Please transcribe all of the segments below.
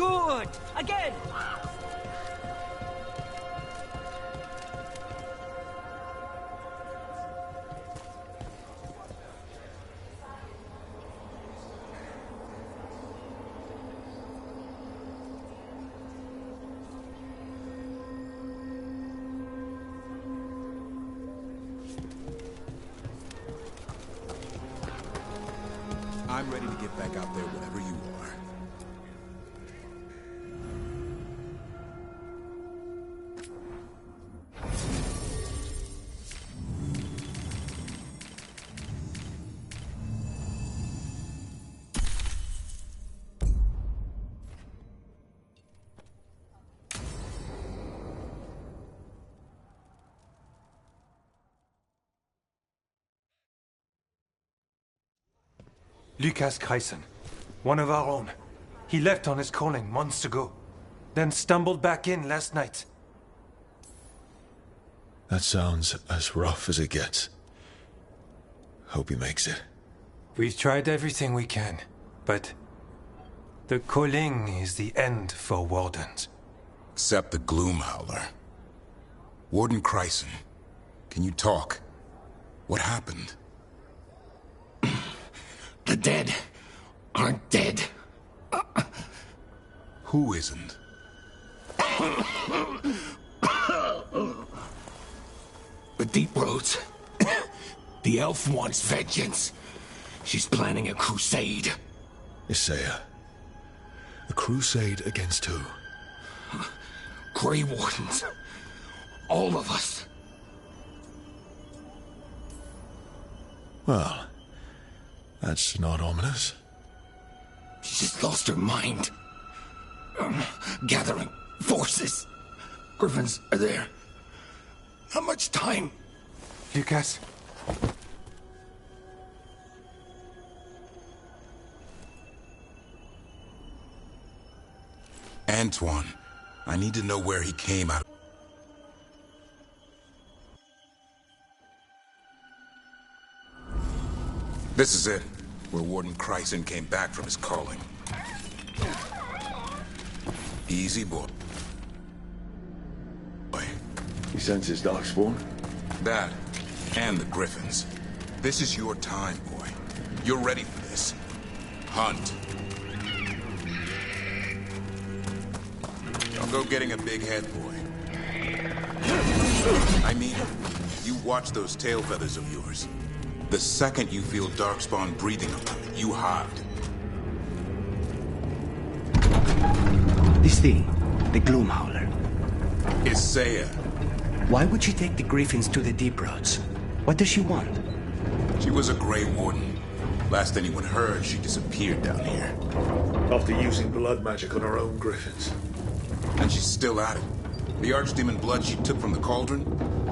Good! Again! I'm ready to get back out there whenever you are. Lucas Kreisen, one of our own. He left on his calling months ago, then stumbled back in last night. That sounds as rough as it gets. Hope he makes it. We've tried everything we can, but the calling is the end for Wardens. Except the Gloomhowler. Warden Kreisen, can you talk? What happened? The dead aren't dead. Who isn't? The Deep Roads. The elf wants vengeance. She's planning a crusade. Isaiah. A crusade against who? Grey Wardens. All of us. Well, that's not ominous. She just lost her mind. Gathering forces. Griffins are there. How much time? Lucas? Antoine, I need to know where he came out of. This is it, where Warden Kreisen came back from his calling. Easy, boy. He senses Darkspawn? That, and the Griffins. This is your time, boy. You're ready for this. Hunt. Don't go getting a big head, boy. I mean, you watch those tail feathers of yours. The second you feel Darkspawn breathing on them, you hide. This thing, the Gloomhowler. Isaiah. Why would she take the Griffins to the Deep Roads? What does she want? She was a Grey Warden. Last anyone heard, she disappeared down here. After using blood magic on her own Griffins. And she's still at it. The Archdemon blood she took from the cauldron,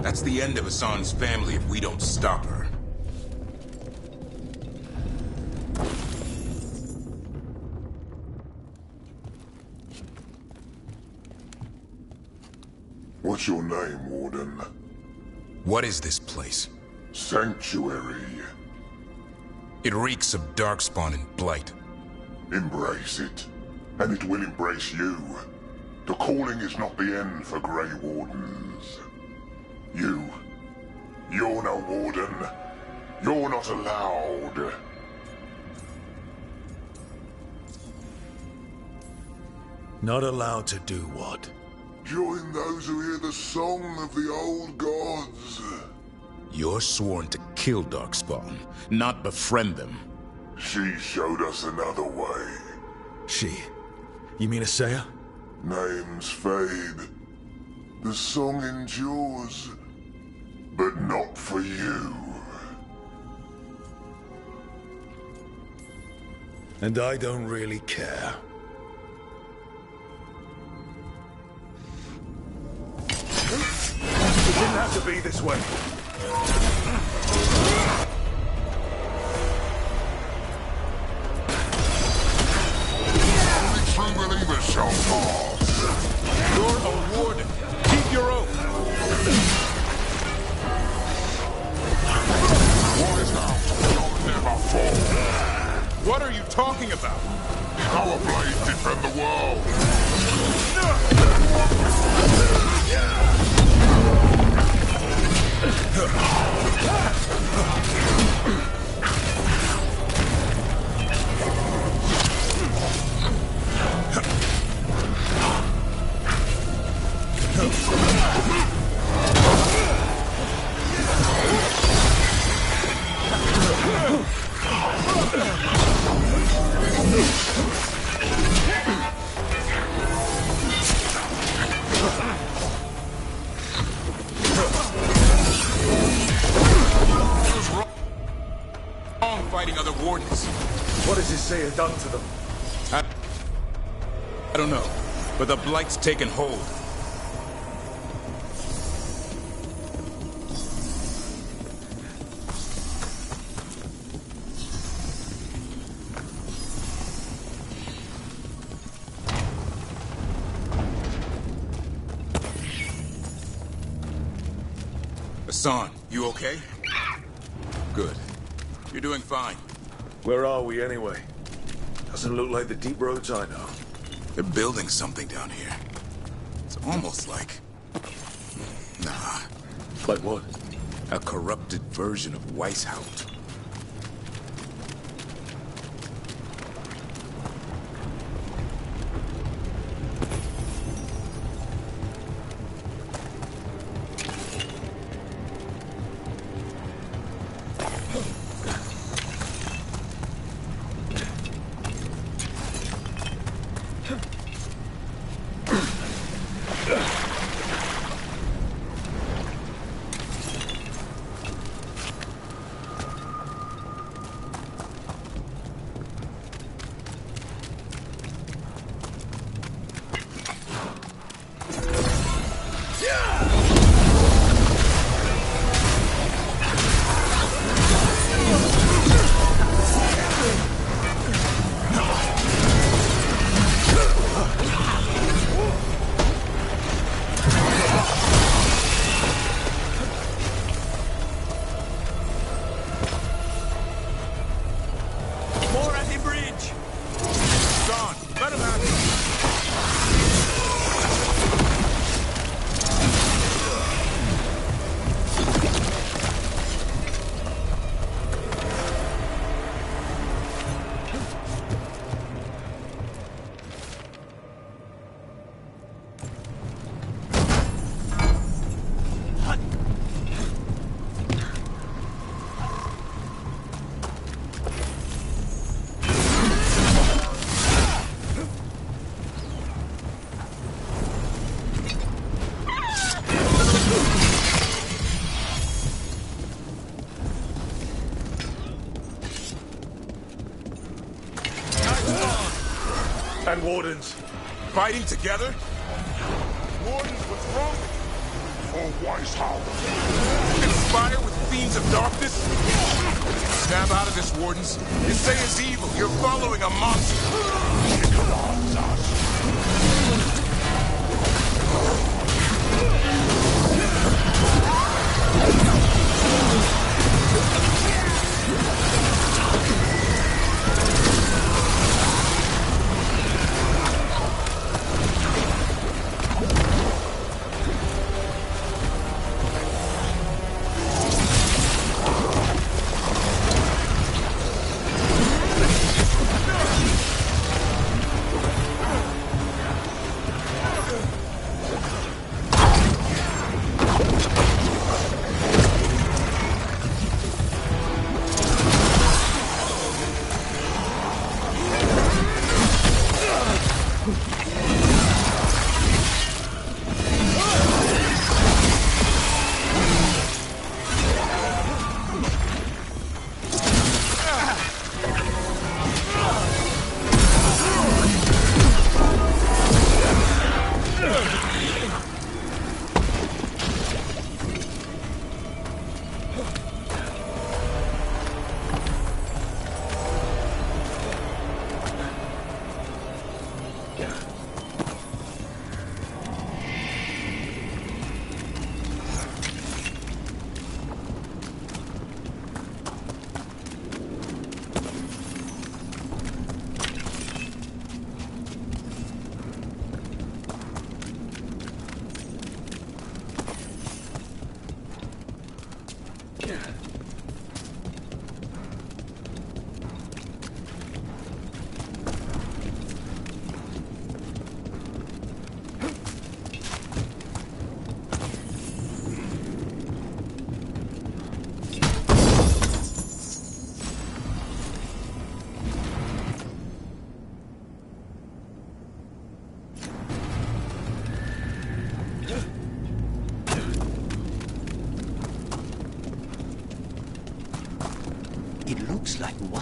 that's the end of Hassan's family if we don't stop her. What's your name, Warden? What is this place? Sanctuary. It reeks of Darkspawn and Blight. Embrace it, and it will embrace you. The calling is not the end for Grey Wardens. You're no Warden. You're not allowed. Not allowed to do what? Join those who hear the song of the old gods. You're sworn to kill Darkspawn, not befriend them. She showed us another way. She? You mean Isaiah? Names fade. The song endures. But not for you. And I don't really care. It didn't have to be this way. Only true believers shall pass. You're a warden. Keep your oath. Wise now, shall never fall. What are you talking about? Our blades defend the world. Fighting other wardens. What does his sayer done to them? I don't know, but the Blight's taken hold. Hassan, you okay? Good. You're doing fine. Where are we anyway? Doesn't look like the deep roads I know. They're building something down here. It's almost like... Nah. Like what? A corrupted version of Weishaupt. And wardens. Fighting together? Wardens, what's wrong with you? Oh, Weishaupt. Conspire with fiends of darkness? Snap out of this, Wardens. You say it's evil. You're following a monster. He commands us.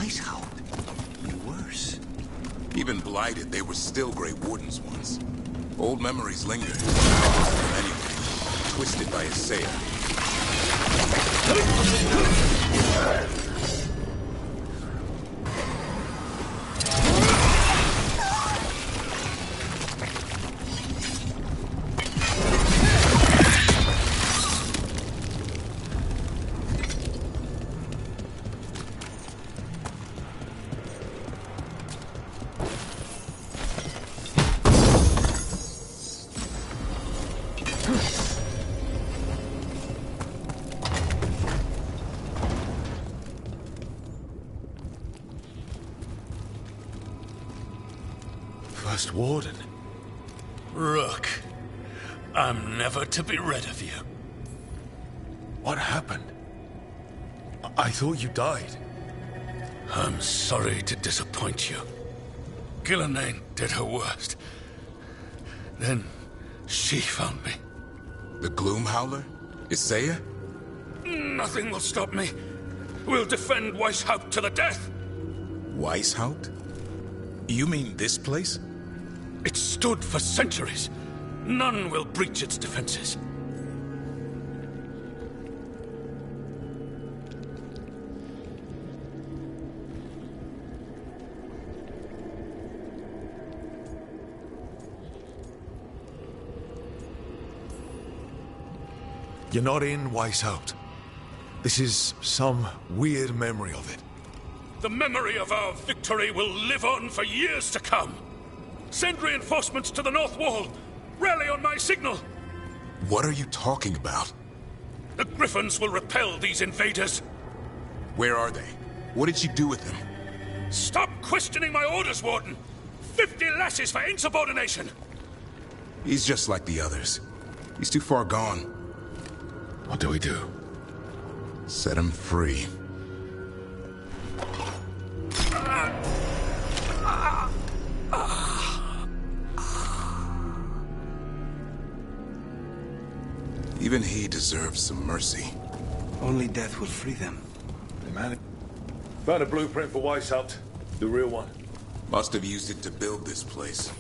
Weishaupt. Worse. Even blighted, they were still Grey Wardens once. Old memories linger. Anyway, twisted by Isaiah. First Warden. Rook, I'm never to be rid of you. What happened? I thought you died. I'm sorry to disappoint you. Gillenane did her worst. Then she found me. The Gloom Howler? Isaiah? Nothing will stop me. We'll defend Weishaupt to the death. Weishaupt? You mean this place? It stood for centuries. None will breach its defenses. You're not in Weishaupt. This is some weird memory of it. The memory of our victory will live on for years to come. Send reinforcements to the North Wall. Rally on my signal. What are you talking about? The Griffins will repel these invaders. Where are they? What did you do with them? Stop questioning my orders, Warden. 50 lashes for insubordination. He's just like the others. He's too far gone. What do we do? Set him free. Even he deserves some mercy. Only death will free them. Found a blueprint for Weishaupt. The real one. Must have used it to build this place.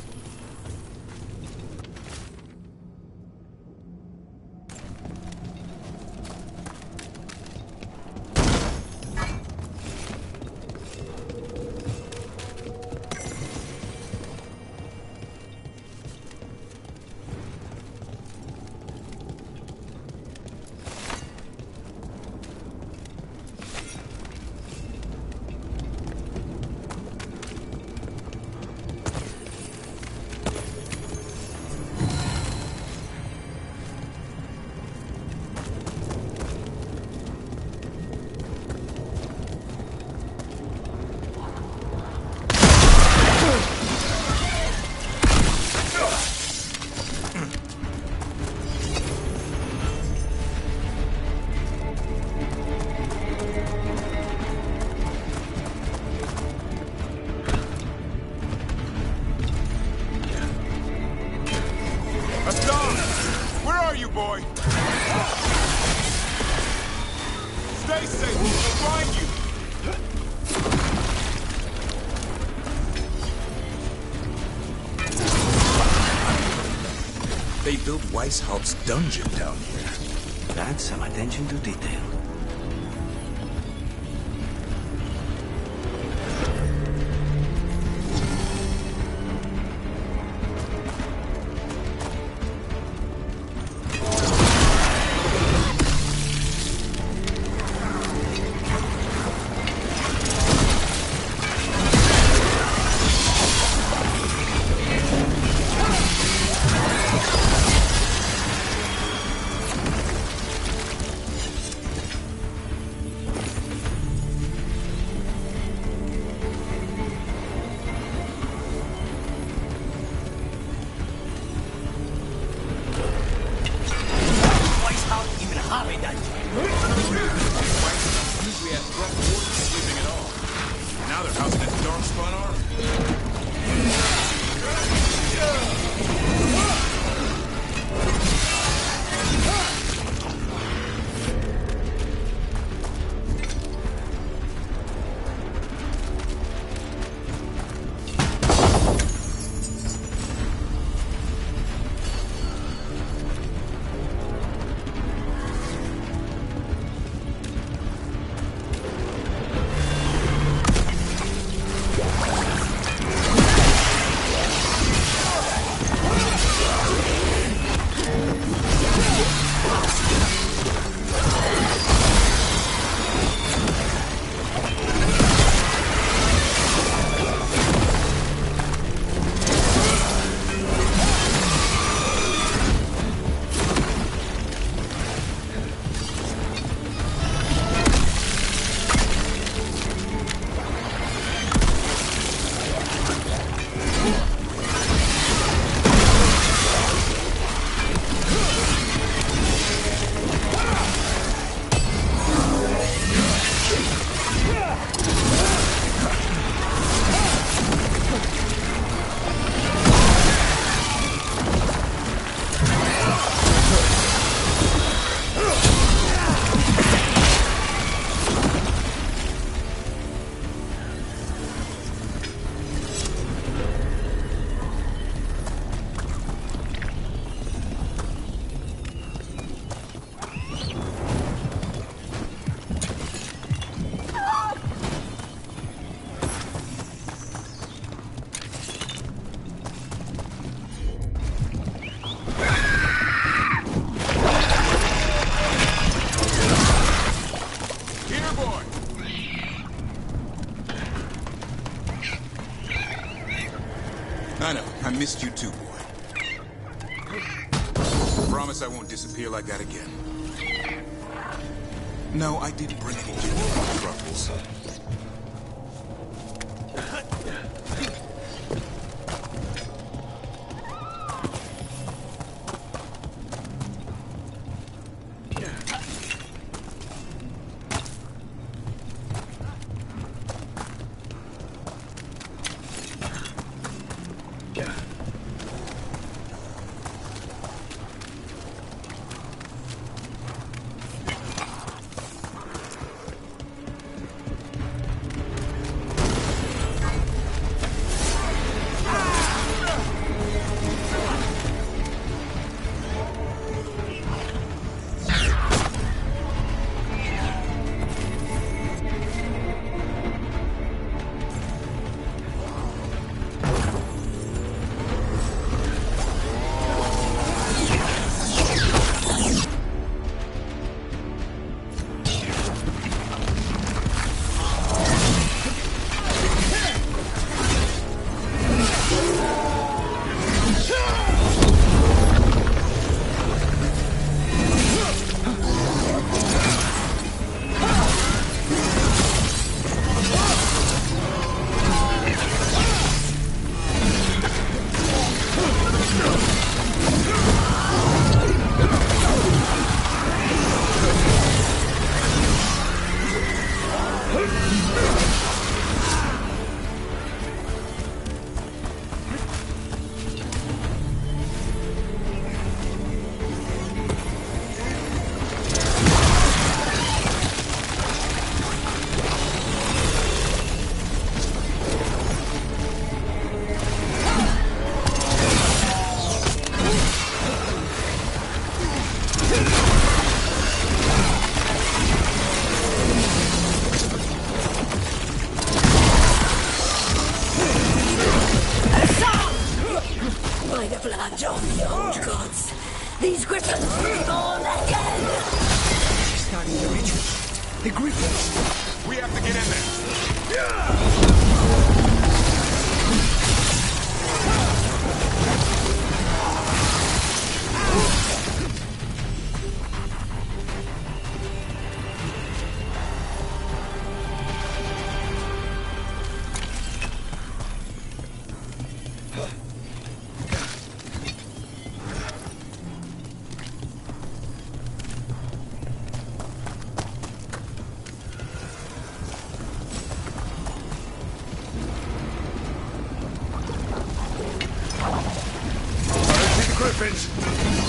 They built Weishaupt's dungeon down here. That's some attention to detail. I know. I missed you too, boy. Promise I won't disappear like that again. No, I didn't bring any genuine truffles.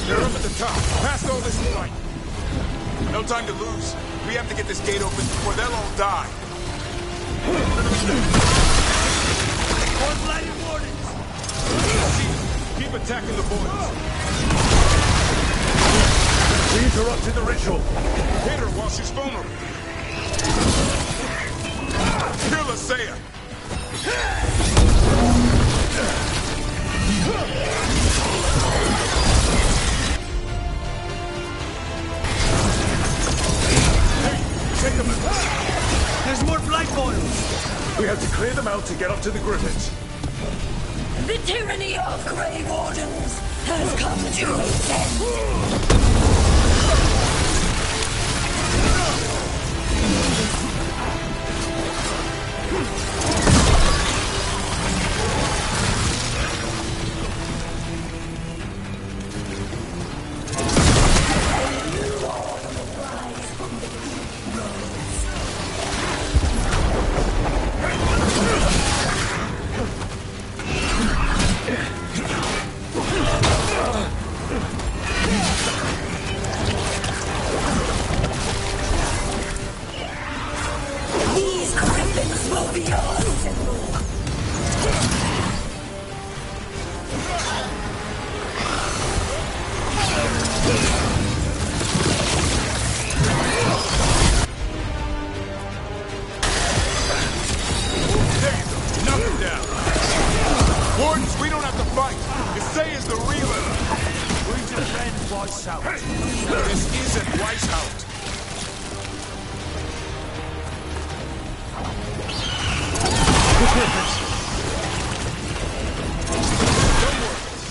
They're up at the top, past all this light. No time to lose. We have to get this gate open before they'll all die. More blighted wardens! Keep attacking the boys. We interrupted the ritual. Hit her while she's vulnerable. Kill Asaya. Take them out. There's more blight boils! We have to clear them out to get up to the griffins. The tyranny of Grey Wardens has come to its end.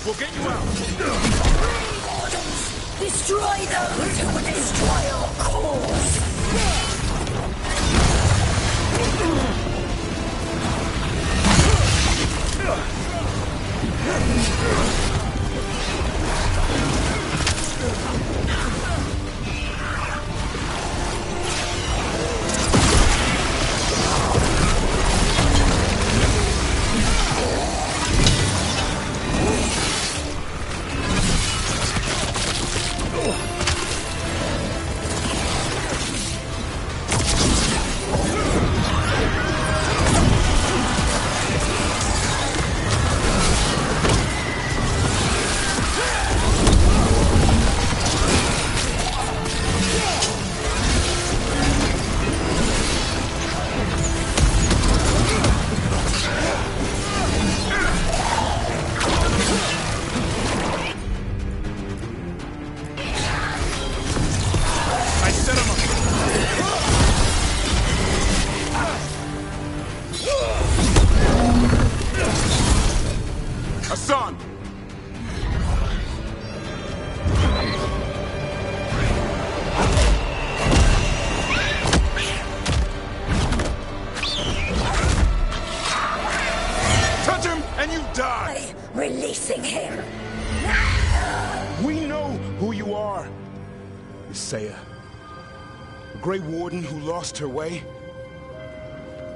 We'll get you out. Grey Wardens, destroy those who would destroy our cause. Hassan! Touch him and you die! Releasing him. We know who you are. Isaiah. The Grey Warden who lost her way.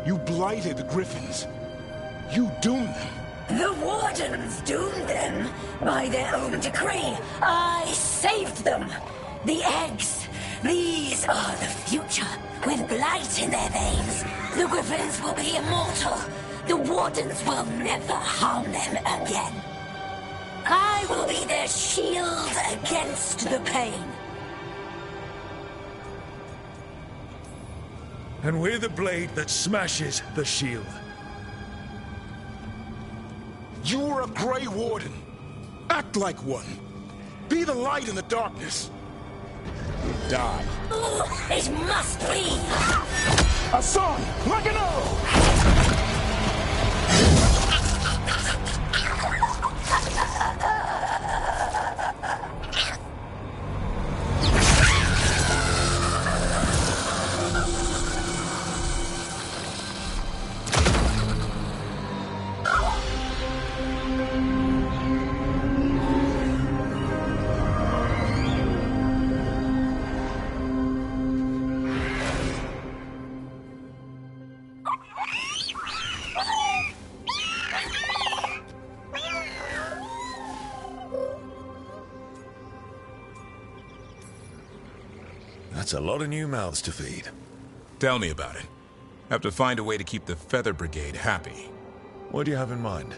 You blighted the Griffins. You doomed them. The Wardens doomed them by their own decree. I saved them. The eggs. These are the future, with blight in their veins. The Griffins will be immortal. The Wardens will never harm them again. I will be their shield against the pain. And we're the blade that smashes the shield. You were a Grey Warden. Act like one. Be the light in the darkness. You die. It must be! Hassan, like an arrow! That's a lot of new mouths to feed. Tell me about it. Have to find a way to keep the Feather Brigade happy. What do you have in mind?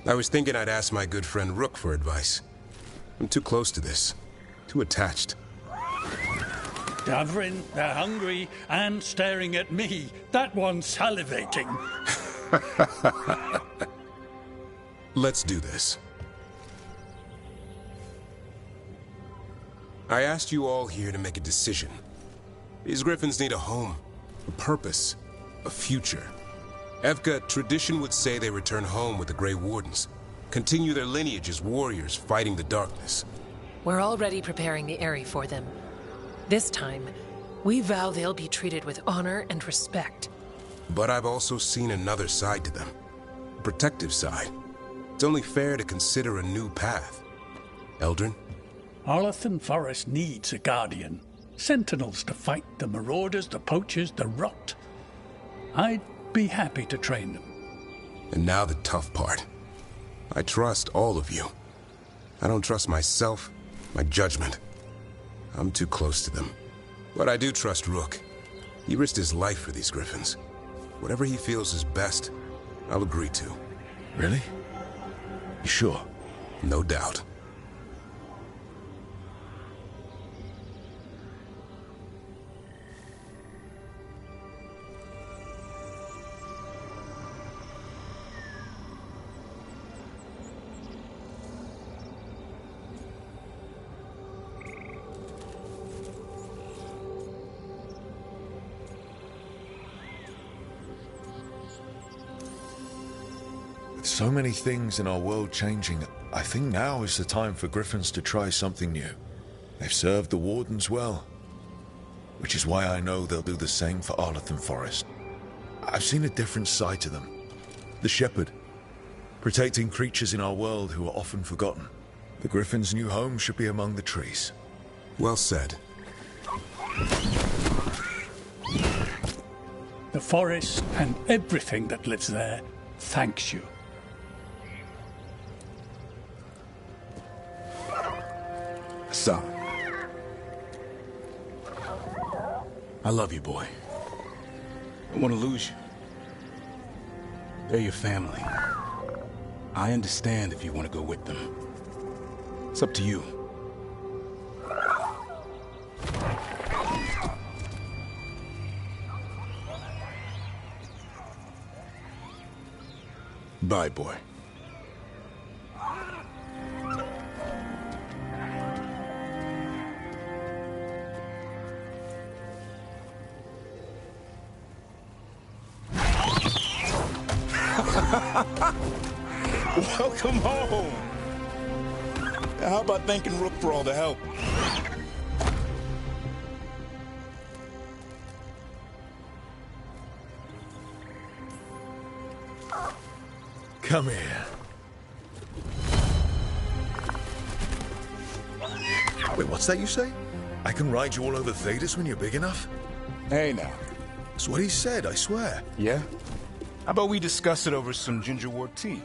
I was thinking I'd ask my good friend Rook for advice. I'm too close to this. Too attached. Davrin, they're hungry and staring at me. That one's salivating. Let's do this. I asked you all here to make a decision. These Griffins need a home, a purpose, a future. Evka, tradition would say they return home with the Grey Wardens. Continue their lineage as warriors fighting the darkness. We're already preparing the Eyrie for them. This time, we vow they'll be treated with honor and respect. But I've also seen another side to them. A protective side. It's only fair to consider a new path. Eldrin? Arlathan Forest needs a guardian. Sentinels to fight the marauders, the poachers, the rot. I'd be happy to train them. And now the tough part. I trust all of you. I don't trust myself, my judgment. I'm too close to them. But I do trust Rook. He risked his life for these Griffins. Whatever he feels is best, I'll agree to. Really? You sure? No doubt. With so many things in our world changing, I think now is the time for Griffins to try something new. They've served the Wardens well, which is why I know they'll do the same for Arlington Forest. I've seen a different side to them. The Shepherd, protecting creatures in our world who are often forgotten. The Griffin's new home should be among the trees. Well said. The forest and everything that lives there thanks you. Son. I love you, boy. I don't want to lose you. They're your family. I understand if you want to go with them. It's up to you. Bye, boy. Welcome home. How about thanking Rook for all the help? Come here. Wait, what's that you say? I can ride you all over Thedas when you're big enough? Hey, now. That's what he said, I swear. Yeah? How about we discuss it over some gingerwort tea?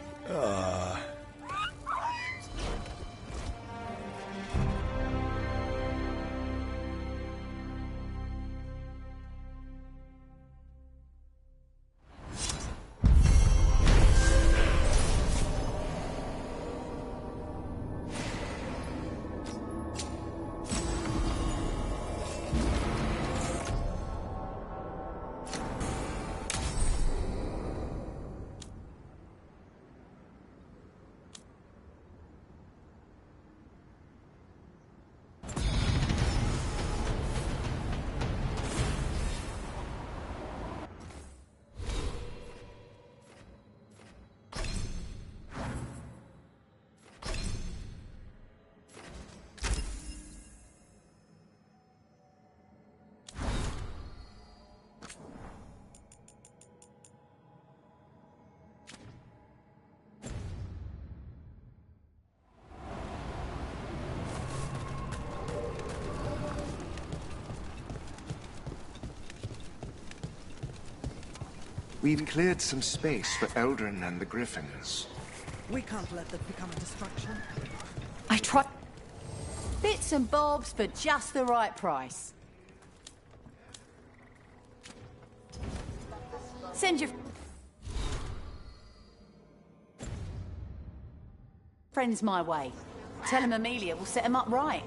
We've cleared some space for Eldrin and the Griffins. We can't let that become a distraction. I tried. Bits and bobs for just the right price. Send your friends my way. Tell them Amelia will set them up right.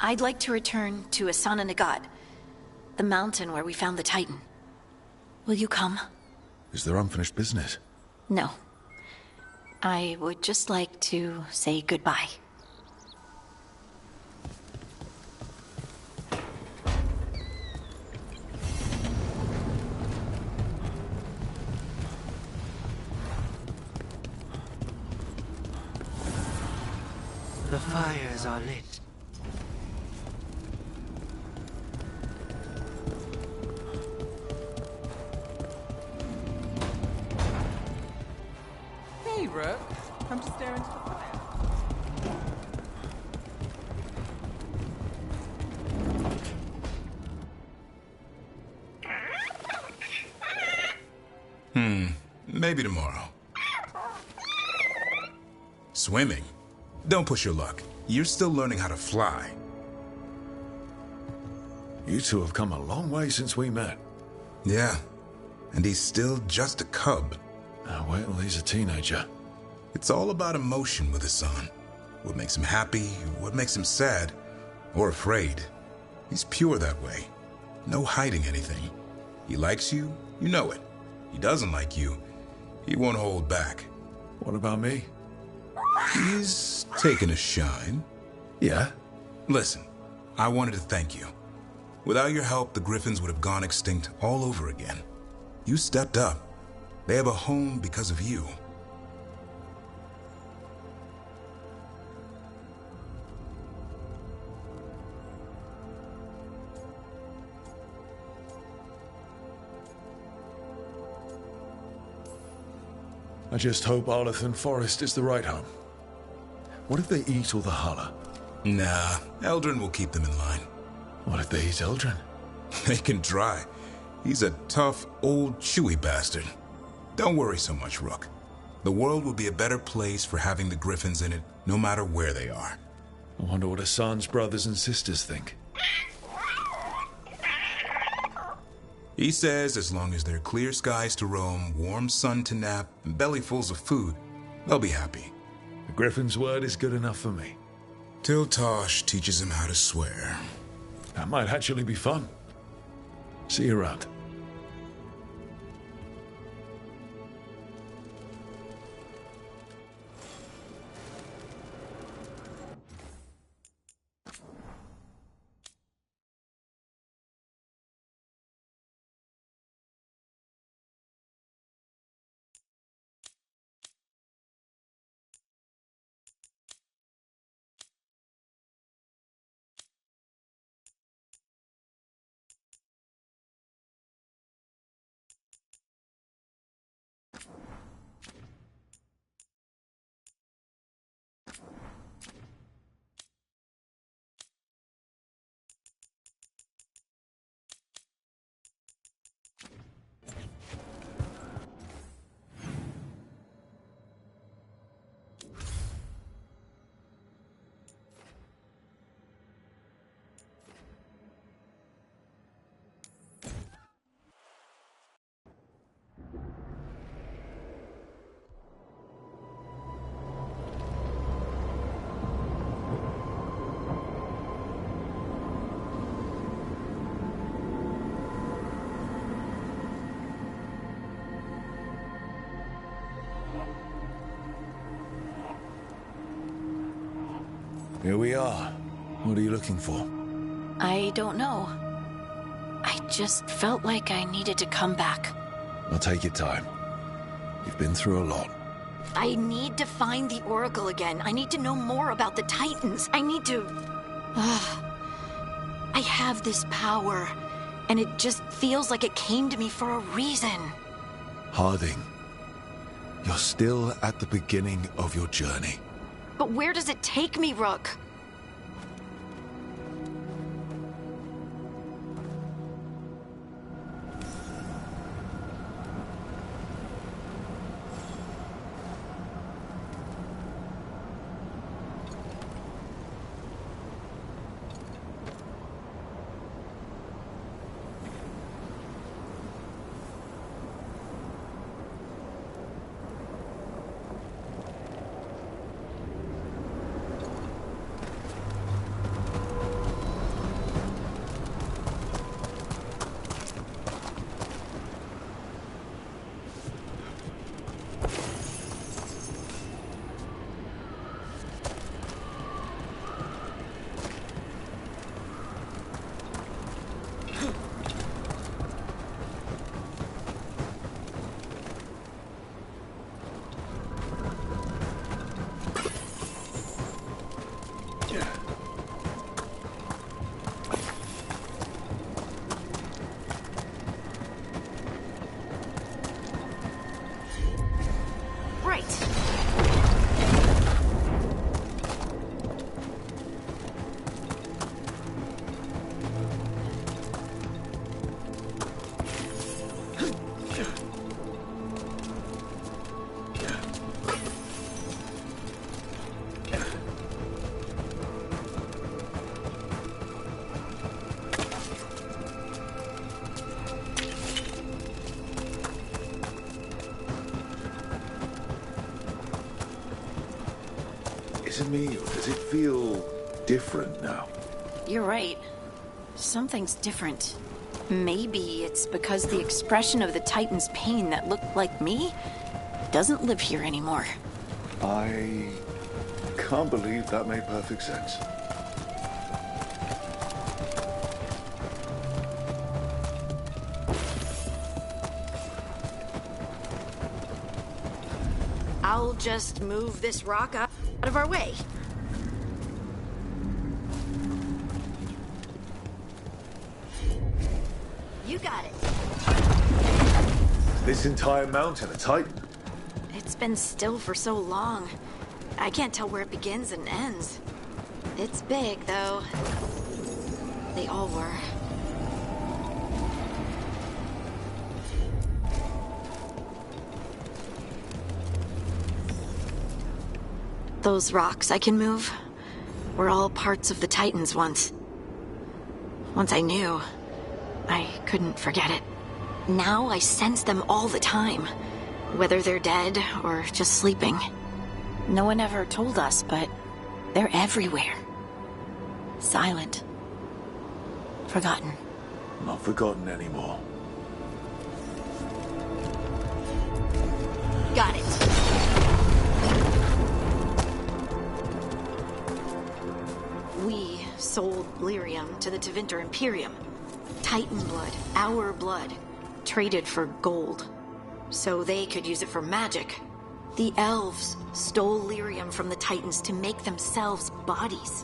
I'd like to return to Asana Nagat, the mountain where we found the Titan. Will you come? Is there unfinished business? No. I would just like to say goodbye. fires are lit. Hey, Rook. Come to stare into the fire. Maybe tomorrow. Swimming? Don't push your luck. You're still learning how to fly. You two have come a long way since we met. Yeah, and he's still just a cub. Now wait till he's a teenager. It's all about emotion with his son. What makes him happy, what makes him sad, or afraid. He's pure that way. No hiding anything. He likes you, you know it. He doesn't like you, he won't hold back. What about me? He's taken a shine. Yeah? Listen, I wanted to thank you. Without your help, the Griffins would have gone extinct all over again. You stepped up. They have a home because of you. I just hope Arlathan Forest is the right home. What if they eat all the Hala? Nah, Eldrin will keep them in line. What if they eat Eldrin? They can try. He's a tough, old, chewy bastard. Don't worry so much, Rook. The world will be a better place for having the Griffins in it, no matter where they are. I wonder what Hassan's brothers and sisters think. He says as long as there are clear skies to roam, warm sun to nap, and bellyfuls of food, they'll be happy. The Griffin's word is good enough for me. Till Tosh teaches him how to swear. That might actually be fun. See you around. Here we are. What are you looking for? I don't know. I just felt like I needed to come back. I'll take your time. You've been through a lot. I need to find the Oracle again. I need to know more about the Titans. I need to... I have this power, and it just feels like it came to me for a reason. Harding, you're still at the beginning of your journey. But where does it take me, Rook? Is it me, or does it feel different now? You're right. Something's different. Maybe it's because the expression of the Titan's pain that looked like me doesn't live here anymore. I can't believe that made perfect sense. I'll just move this rock out of our way. You got it. This entire mountain a Titan? It's been still for so long. I can't tell where it begins and ends. It's big, though. They all were. Those rocks I can move were all parts of the Titans once. Once I knew, I couldn't forget it. Now I sense them all the time, whether they're dead or just sleeping. No one ever told us, but they're everywhere. Silent. Forgotten. Not forgotten anymore. Got it. We sold lyrium to the Tevinter Imperium. Titan blood, our blood, traded for gold. So they could use it for magic. The elves stole lyrium from the Titans to make themselves bodies.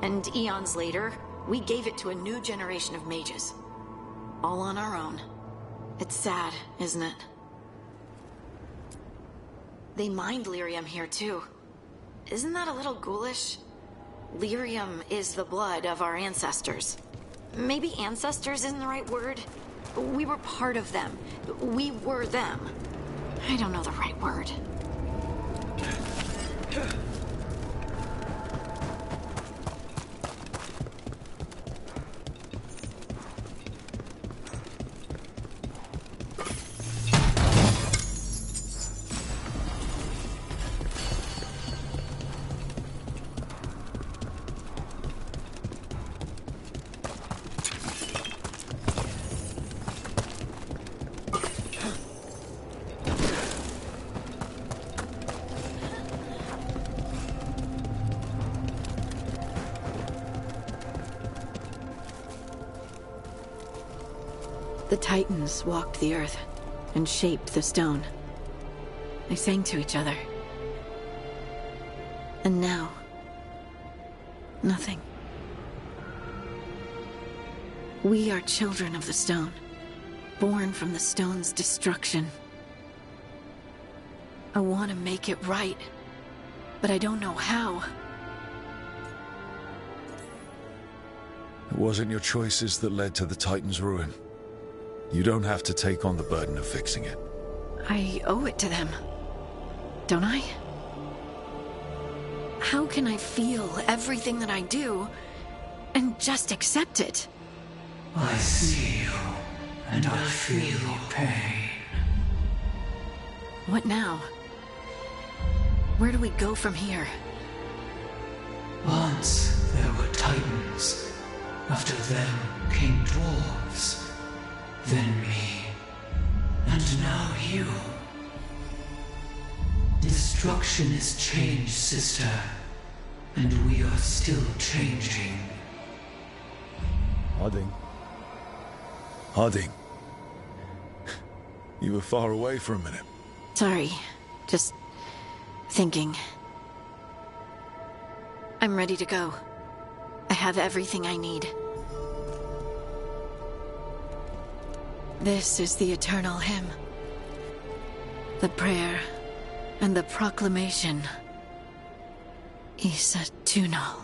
And eons later, we gave it to a new generation of mages. All on our own. It's sad, isn't it? They mined lyrium here too. Isn't that a little ghoulish? Lyrium is the blood of our ancestors. Maybe ancestors isn't the right word. We were part of them. We were them. I don't know the right word. The Titans walked the earth and shaped the stone. They sang to each other. And now, nothing. We are children of the stone, born from the stone's destruction. I want to make it right, but I don't know how. It wasn't your choices that led to the Titan's ruin. You don't have to take on the burden of fixing it. I owe it to them, don't I? How can I feel everything that I do and just accept it? I see you, and I feel your pain. What now? Where do we go from here? Once there were Titans. After them came dwarves. Then me. And now you. Destruction is changed, sister. And we are still changing. Harding. You were far away for a minute. Sorry. Just thinking. I'm ready to go. I have everything I need. This is the eternal hymn. The prayer and the proclamation. Isa Tunal.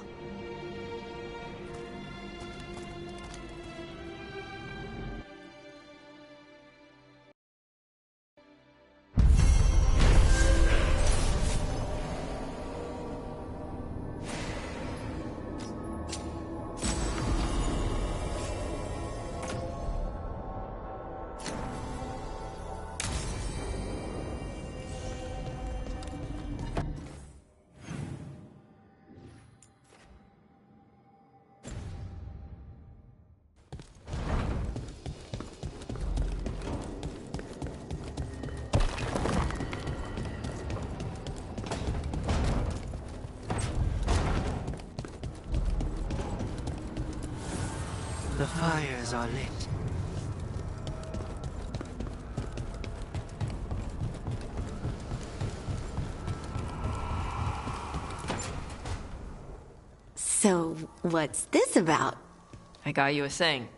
fires are lit. So, what's this about? I got you a thing.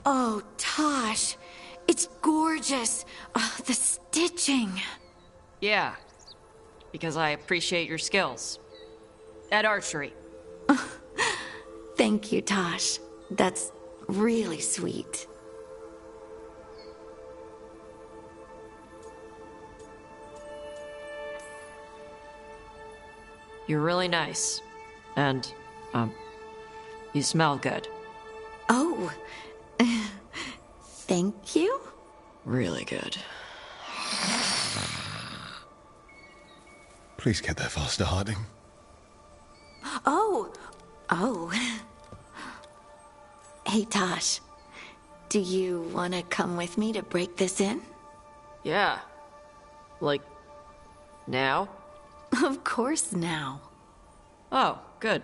Oh, Tosh. It's gorgeous. The stitching. Yeah. Because I appreciate your skills. At archery. Thank you, Tosh. That's really sweet. You're really nice. And, you smell good. Oh. Thank you? Really good. Please get there faster, Harding. Oh. Hey, Tosh. Do you want to come with me to break this in? Yeah. Like, now? Of course now. Oh, good.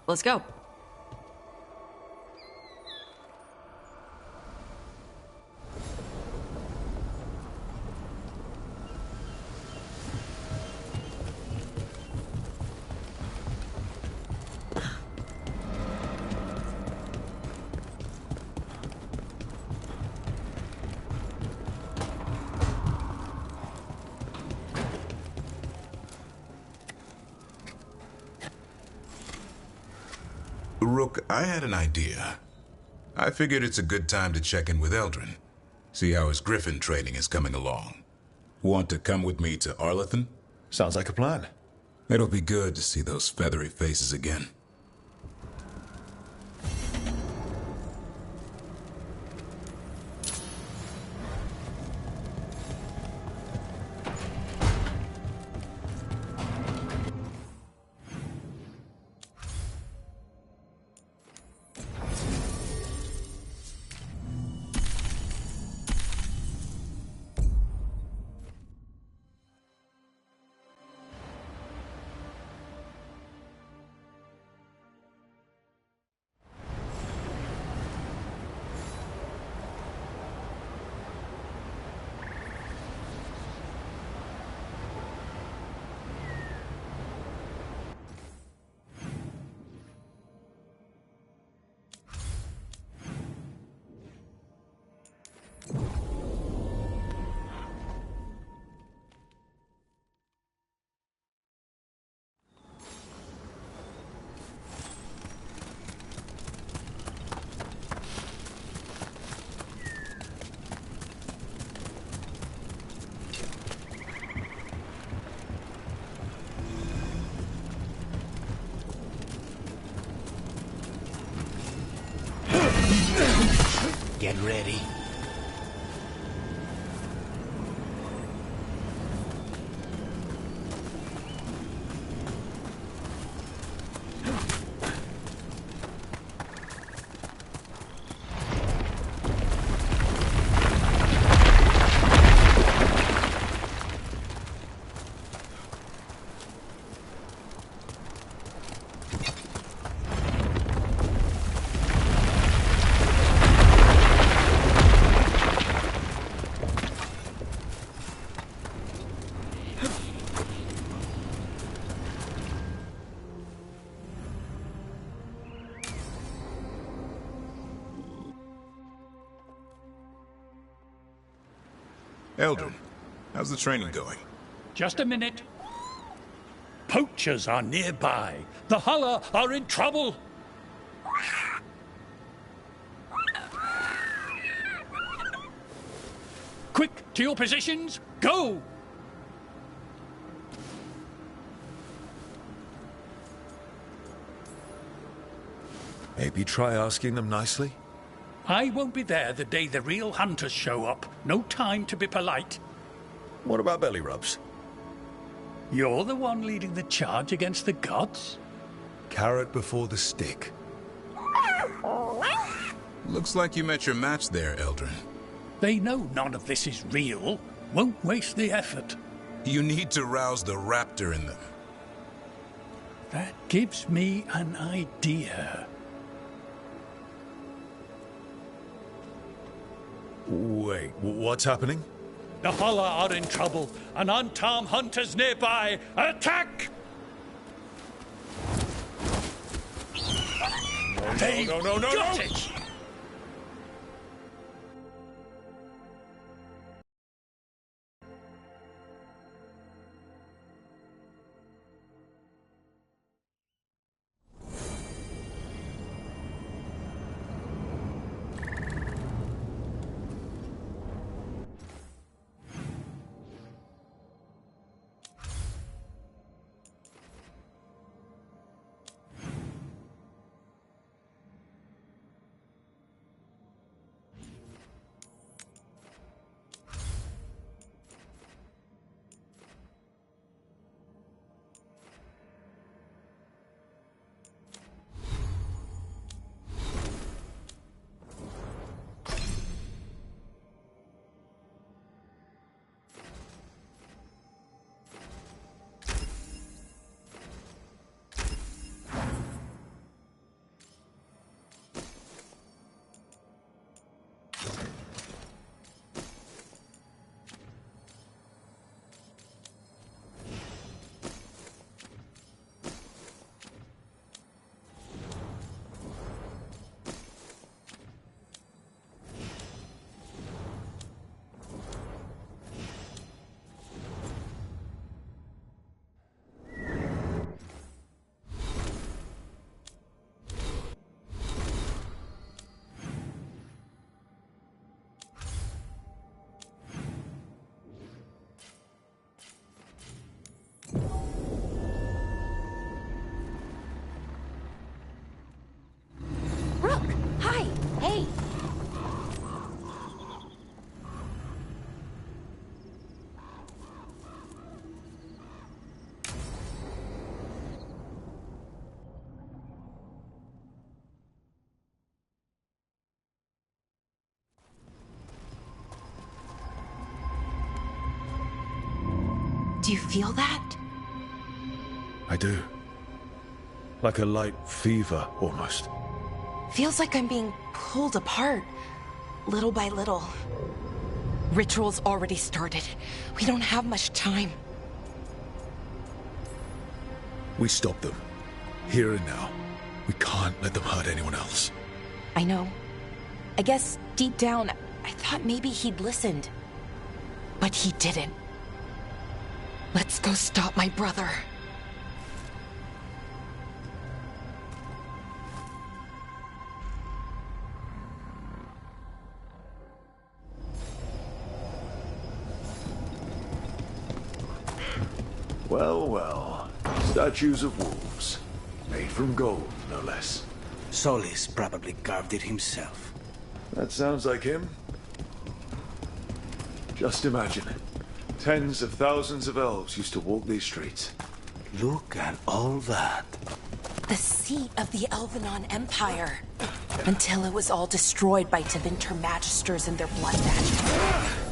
Let's go. Rook, I had an idea. I figured it's a good time to check in with Eldrin. See how his griffin training is coming along. Want to come with me to Arlathan? Sounds like a plan. It'll be good to see those feathery faces again. Get ready. Eldrin, how's the training going? Just a minute. Poachers are nearby. The Hulla are in trouble. Quick, to your positions. Go! Maybe try asking them nicely? I won't be there the day the real hunters show up. No time to be polite. What about belly rubs? You're the one leading the charge against the gods? Carrot before the stick. Looks like you met your match there, Eldrin. They know none of this is real. Won't waste the effort. You need to rouse the raptor in them. That gives me an idea. Wait, what's happening? The Hala are in trouble. An unarmed hunters nearby. Attack! They got it! Do you feel that? I do. Like a light fever, almost. Feels like I'm being pulled apart, little by little. Ritual's already started. We don't have much time. We stop them. Here and now. We can't let them hurt anyone else. I know. I guess deep down, I thought maybe he'd listened. But he didn't. Let's go stop my brother. Well, well. Statues of wolves. Made from gold, no less. Solis probably carved it himself. That sounds like him. Just imagine. Tens of thousands of elves used to walk these streets. Look at all that. The seat of the Elvenon Empire. Until it was all destroyed by Tevinter Magisters and their blood magic.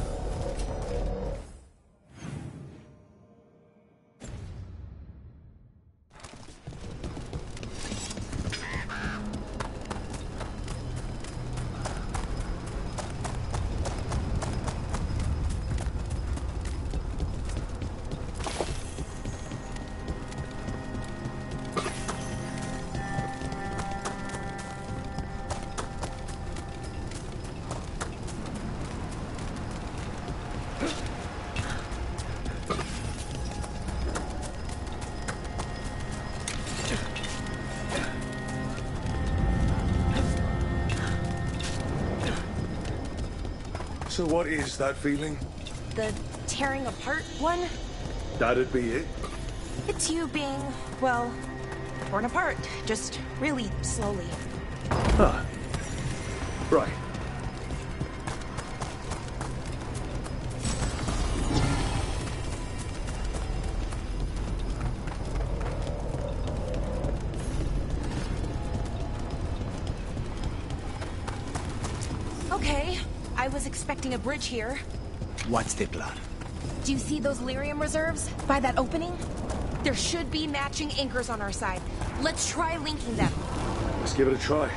So what is that feeling? The tearing apart one? That'd be it? It's you being, well, torn apart. Just really slowly. Huh. Right. Okay, I was expecting a bridge here. What's the plan? Do you see those lyrium reserves by that opening? There should be matching anchors on our side. Let's try linking them. Let's give it a try.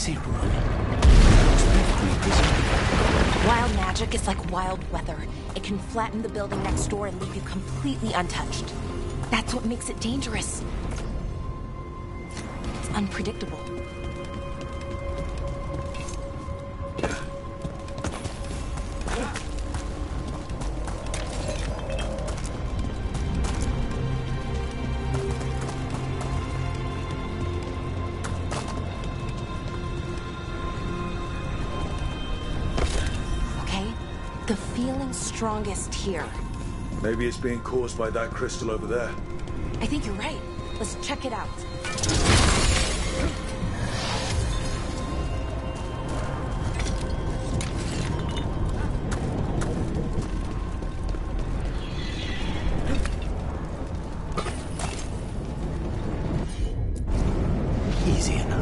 easy, Rook. Wild magic is like wild weather. It can flatten the building next door and leave you completely untouched. That's what makes it dangerous. It's unpredictable. The feeling's strongest here. Maybe it's being caused by that crystal over there. I think you're right. Let's check it out. Easy enough.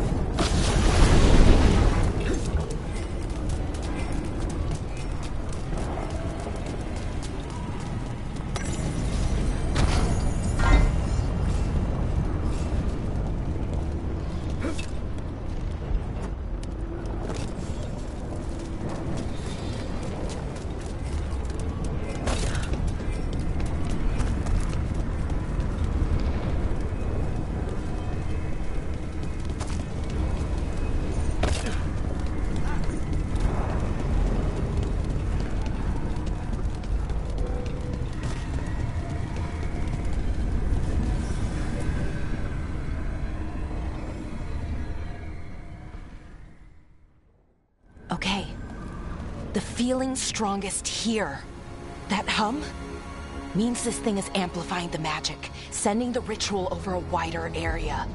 Okay. The feeling's strongest here. That hum means this thing is amplifying the magic, sending the ritual over a wider area.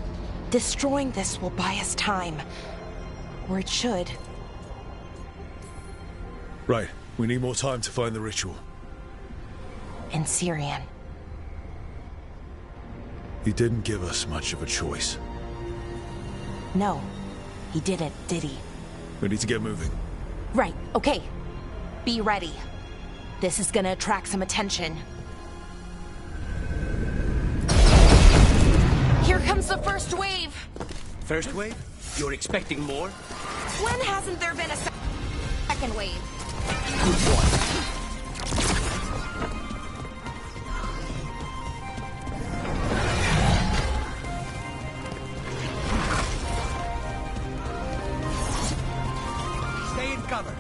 Destroying this will buy us time. Or it should. Right. We need more time to find the ritual. And Syrian. He didn't give us much of a choice. No, he didn't, did he? We need to get moving. Right, okay. Be ready. This is gonna attract some attention. Here comes the first wave! First wave? You're expecting more? When hasn't there been a second wave? Good point. Stay in cover.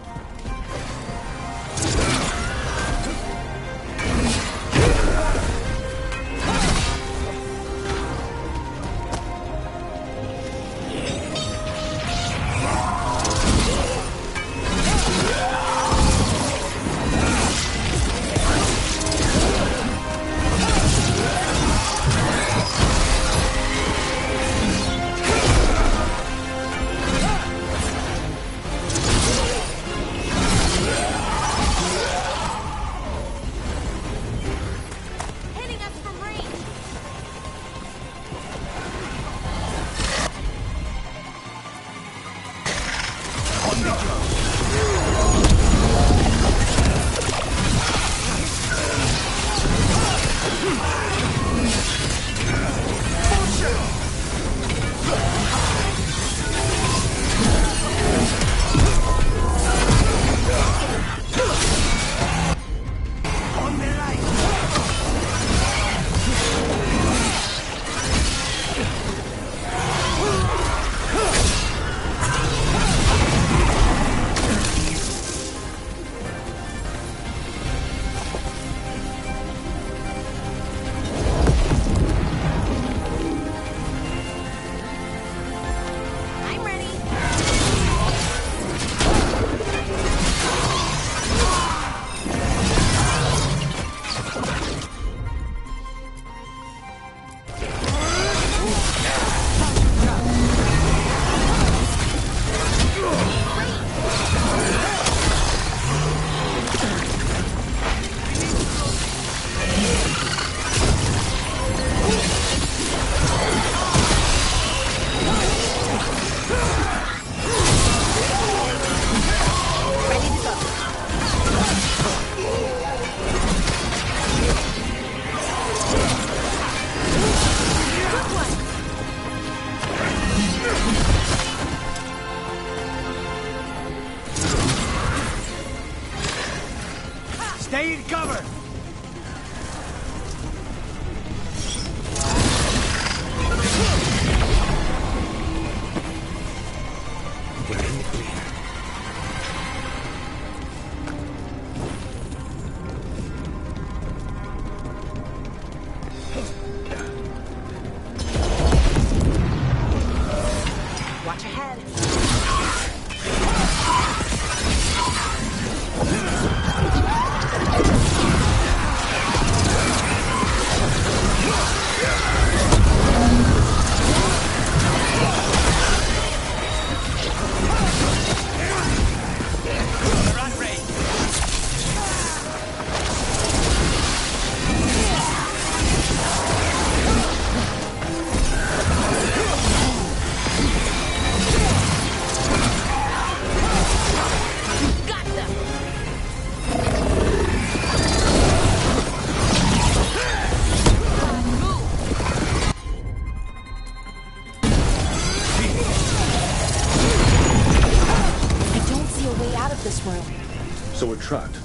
trapped?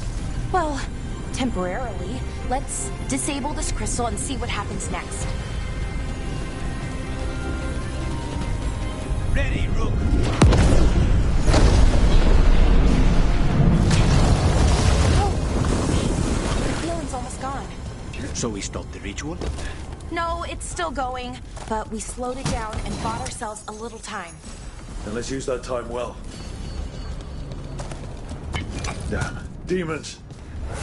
Well, temporarily. Let's disable this crystal and see what happens next. Ready, Rook. Oh, the feeling's almost gone. So we stopped the ritual? No, it's still going, but we slowed it down and bought ourselves a little time. Then let's use that time well. Damn. Demons!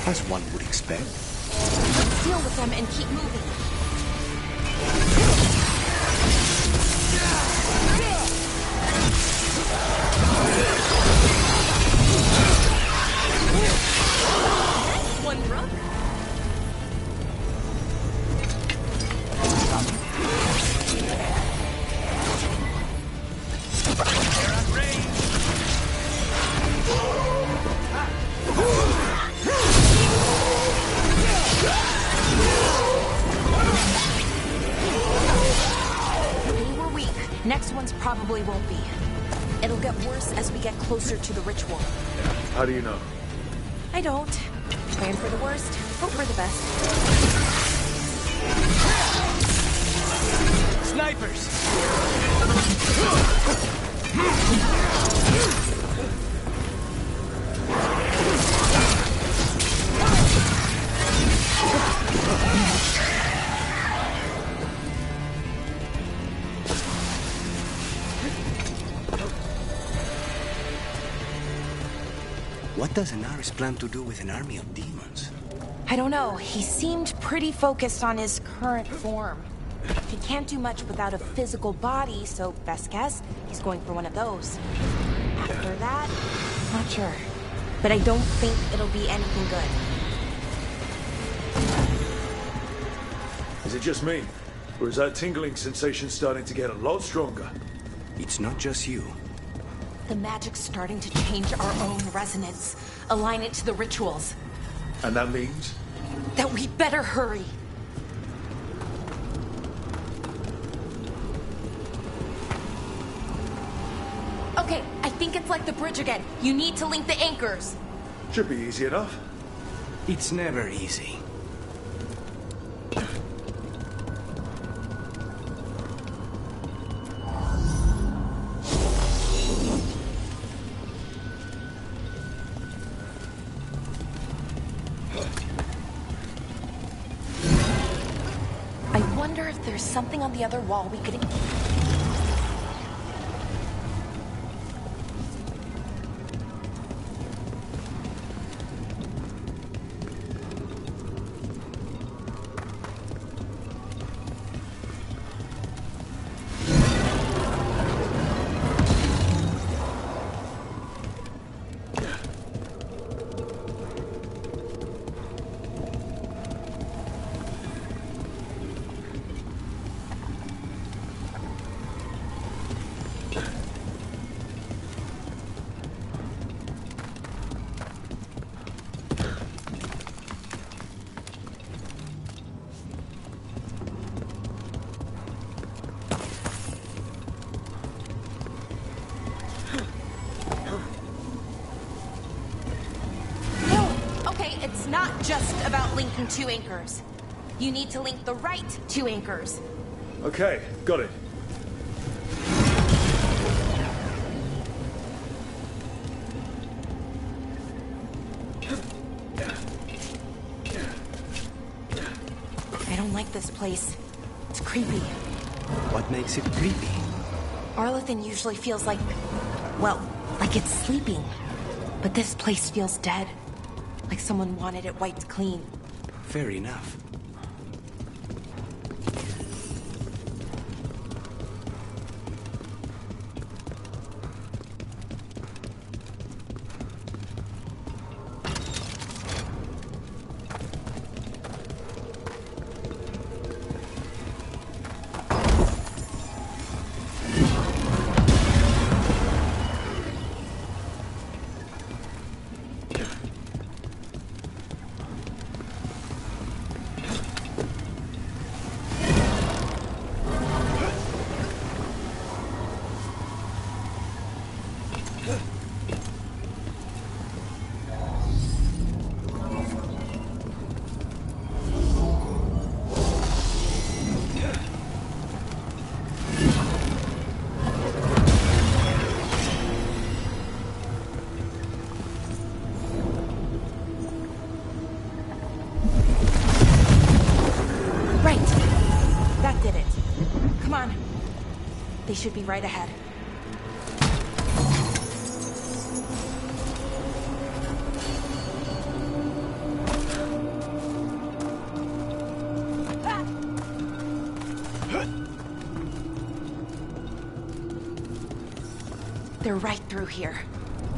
As one would expect. Let's deal with them and keep moving. Nice one, Rook. Next one's probably won't be. It'll get worse as we get closer to the ritual. How do you know? I don't. Plan for the worst, hope for the best. Snipers! What does Anaris plan to do with an army of demons? I don't know. He seemed pretty focused on his current form. He can't do much without a physical body, so best guess, he's going for one of those. After that, not sure. But I don't think it'll be anything good. Is it just me? Or is that tingling sensation starting to get a lot stronger? It's not just you. The magic's starting to change our own resonance, align it to the rituals. And that means? That we better hurry. Okay, I think it's like the bridge again. You need to link the anchors. Should be easy enough. It's never easy. I wonder if there's something on the other wall we could... It's not just about linking two anchors. You need to link the right two anchors. Okay, got it. I don't like this place. It's creepy. What makes it creepy? Arlathan usually feels like... well, like it's sleeping. But this place feels dead. Like someone wanted it wiped clean. Fair enough. did it. Come on. They should be right ahead. They're right through here.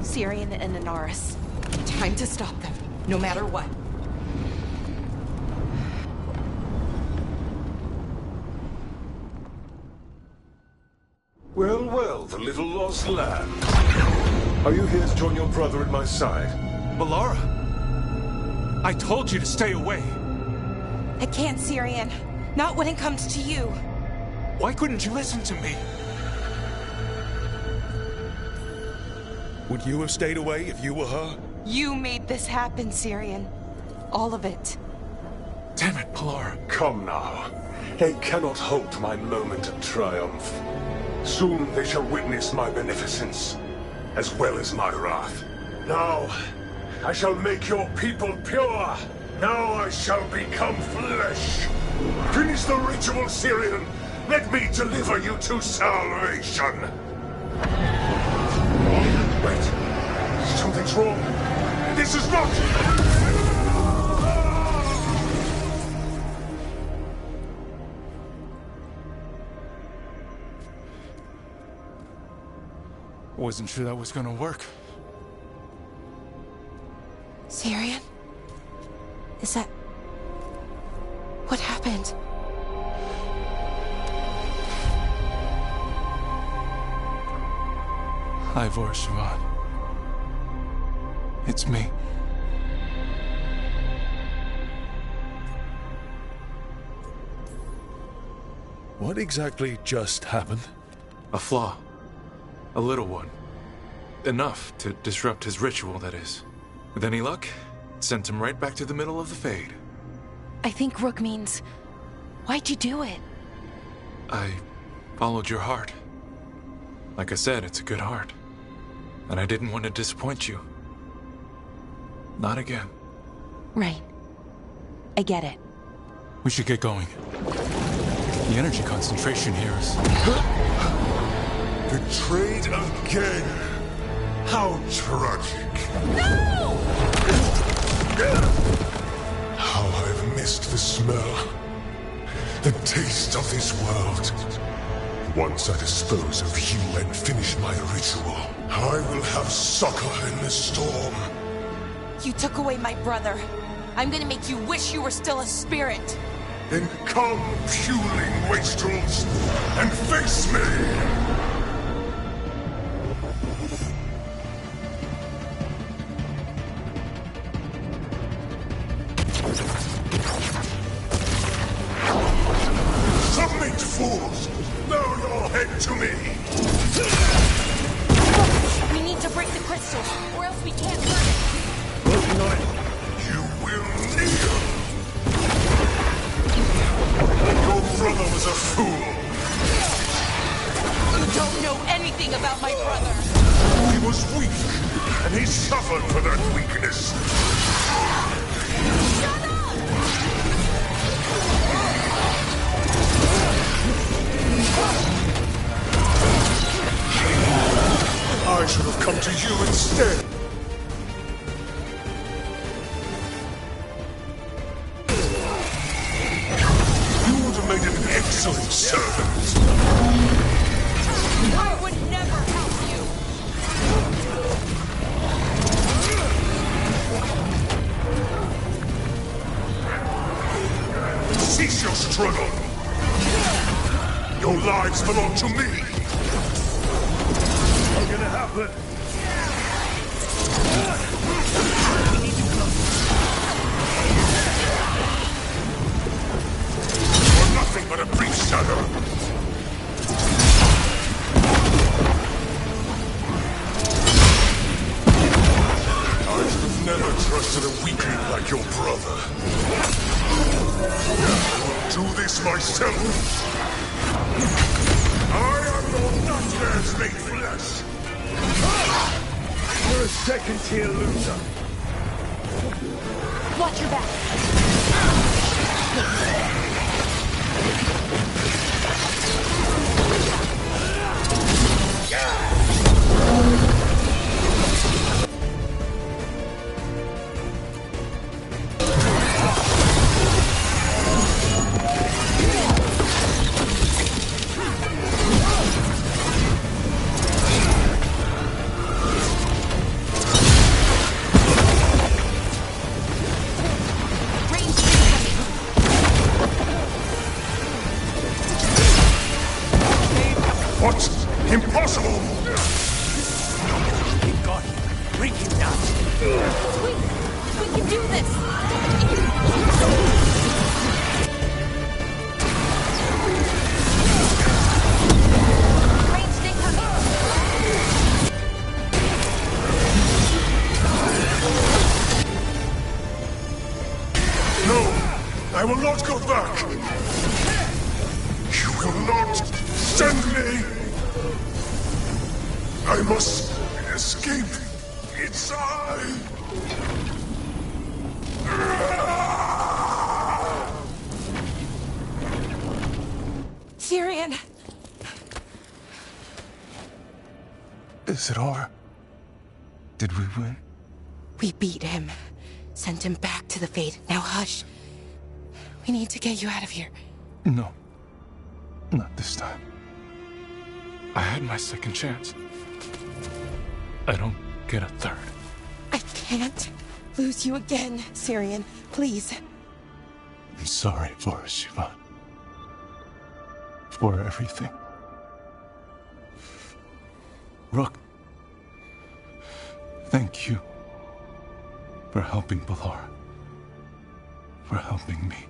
Syrian and Inaris. Time to stop them, no matter what. Well, well, the little lost lamb. Are you here to join your brother at my side? Balara! I told you to stay away. I can't, Syrian. Not when it comes to you. Why couldn't you listen to me? Would you have stayed away if you were her? You made this happen, Syrian. All of it. Damn it, Balara. Come now. They cannot halt my moment of triumph. Soon they shall witness my beneficence, as well as my wrath. Now, I shall make your people pure. Now I shall become flesh. Finish the ritual, Syrian. Let me deliver you to salvation. Wait. Something's wrong. This is not... Wasn't sure that was gonna work. Syrian? Is that... what happened? Ivor Siobhan. It's me. What exactly just happened? A flaw. A little one. Enough to disrupt his ritual, that is. With any luck, sent him right back to the middle of the Fade. I think Rook means... why'd you do it? I followed your heart. Like I said, it's a good heart. And I didn't want to disappoint you. Not again. Right. I get it. We should get going. The energy concentration here is... Betrayed again! How tragic! No! How I've missed the smell, the taste of this world. Once I dispose of you and finish my ritual, I will have succor in the storm. You took away my brother. I'm gonna make you wish you were still a spirit. Then come, puling wastrels, and face me! Submit, fools! Bow your head to me! We need to break the crystal, or else we can't burn it. Working on it. You will kneel! Your brother was a fool! You don't know anything about my brother! He was weak, and he suffered for that weakness. Shut up! I should have come to you instead. You would have made an excellent servant. I would never help you! Cease your struggle. Your lives belong to me. What's gonna happen? You're nothing but a brief shadow. I should have never trusted a weakling like your brother. I will do this myself. I am your nightmares made flesh. You're a second-tier loser. Watch your back. What? Impossible! Thank God. Bring him down. We can do this! Ranged incoming! No! I will not go back! You will not send me! I must escape. It's I! Tyrion! Is it over? Did we win? We beat him. Sent him back to the Fade. Now hush. We need to get you out of here. No. Not this time. I had my second chance. I don't get a third. I can't lose you again, Tyrion. Please. I'm sorry for Siobhan. For everything. Rook. Thank you. For helping Balara. For helping me.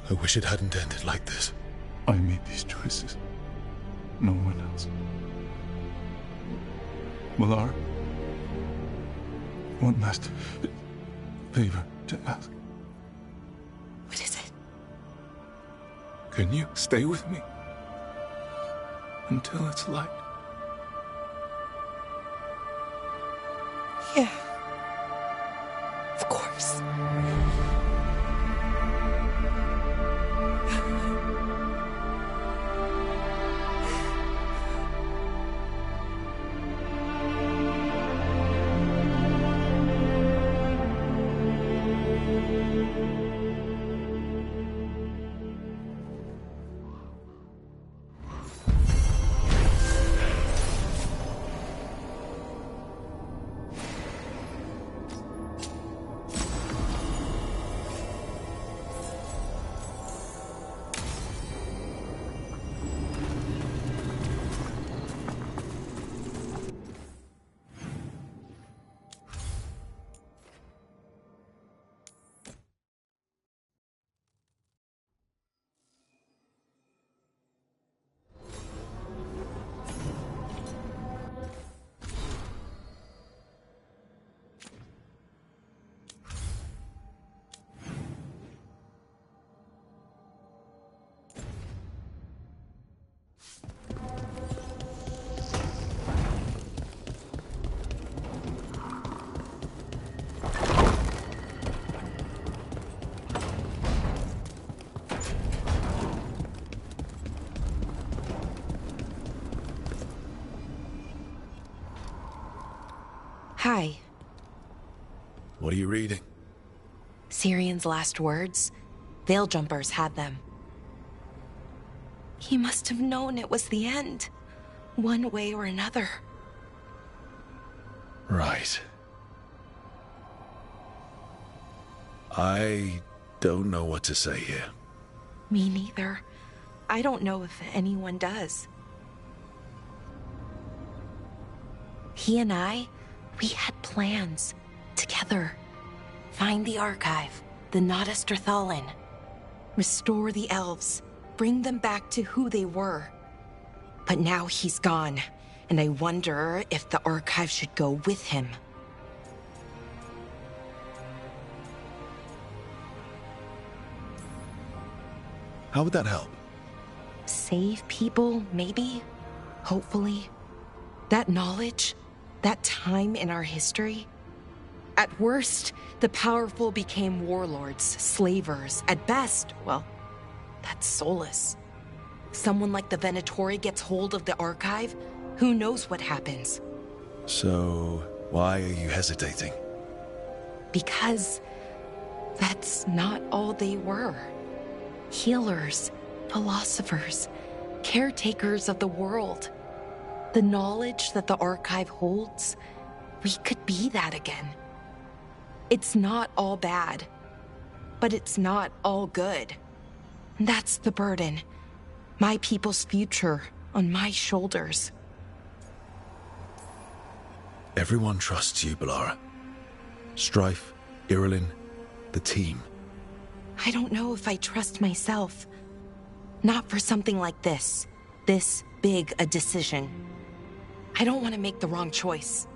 I wish it hadn't ended like this. I made these choices. No one else. Balara. One last favor to ask. What is it? Can you stay with me? Until it's light? Yeah. Of course. Hi. What are you reading? Tyrion's last words. Veil Jumpers had them. He must have known it was the end. One way or another. Right. I don't know what to say here. Me neither. I don't know if anyone does. He and I, we had plans. Together. Find the archive, the Nada Strathallan. Restore the elves. Bring them back to who they were. But now he's gone, and I wonder if the archive should go with him. How would that help? Save people, maybe? Hopefully. That knowledge, that time in our history. At worst, the powerful became warlords, slavers. At best, well, that's soulless. Someone like the Venatori gets hold of the archive, who knows what happens? So, why are you hesitating? Because that's not all they were. Healers, philosophers, caretakers of the world. The knowledge that the archive holds, we could be that again. It's not all bad, but it's not all good. That's the burden. My people's future on my shoulders. Everyone trusts you, Balara. Strife, Irilyn, the team. I don't know if I trust myself. Not for something like this. This big a decision. I don't want to make the wrong choice.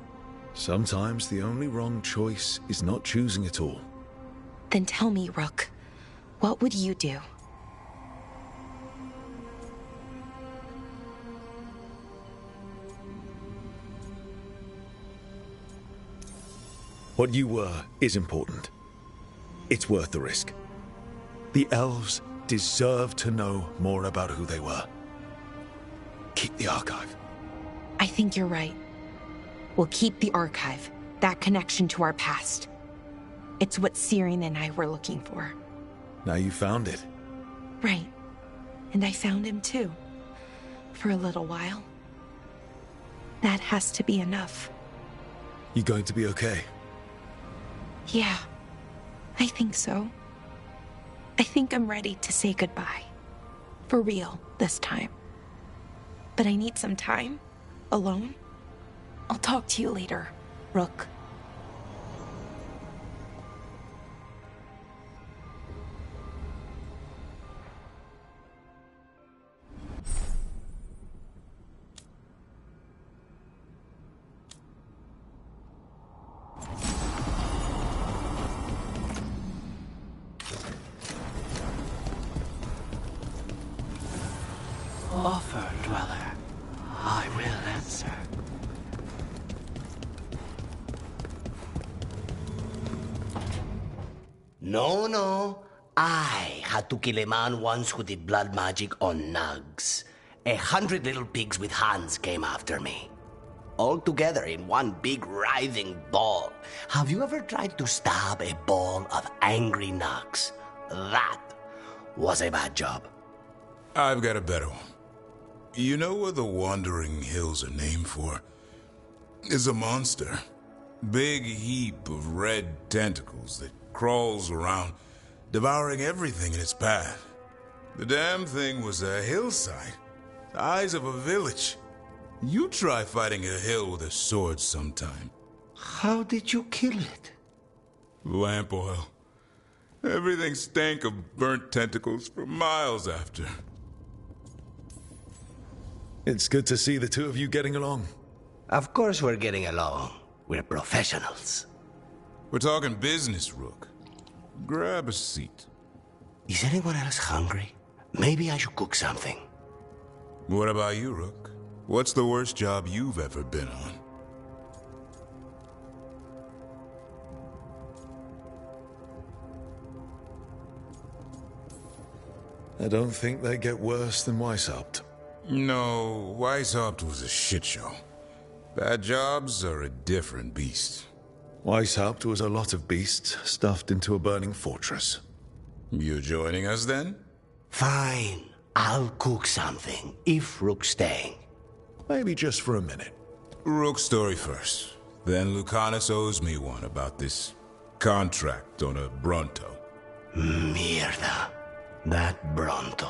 Sometimes the only wrong choice is not choosing at all. Then tell me, Rook, what would you do? What you were is important. It's worth the risk. The elves deserve to know more about who they were. Keep the archive. I think you're right. We'll keep the archive, that connection to our past. It's what Syrian and I were looking for. Now you found it. Right. And I found him too. For a little while. That has to be enough. You going to be okay? Yeah, I think so. I think I'm ready to say goodbye. For real, this time. But I need some time. Alone. I'll talk to you later, Rook. Offer, Dweller. I will answer. No. I had to kill a man once who did blood magic on nugs. 100 little pigs with hands came after me. All together in one big writhing ball. Have you ever tried to stab a ball of angry nugs? That was a bad job. I've got a better one. You know what the Wandering Hills are named for? It's a monster. Big heap of red tentacles that crawls around, devouring everything in its path. The damn thing was a hillside, the eyes of a village. You try fighting a hill with a sword sometime. How did you kill it? Lamp oil. Everything stank of burnt tentacles for miles after. It's good to see the two of you getting along. Of course we're getting along. We're professionals. We're talking business, Rook. Grab a seat. Is anyone else hungry? Maybe I should cook something. What about you, Rook? What's the worst job you've ever been on? I don't think they get worse than Weishaupt. No, Weishaupt was a shit show. Bad jobs are a different beast. Weishaupt was a lot of beasts stuffed into a burning fortress. You joining us then? Fine. I'll cook something, if Rook's staying. Maybe just for a minute. Rook's story first. Then Lucanus owes me one about this contract on a Bronto. Mierda. That Bronto.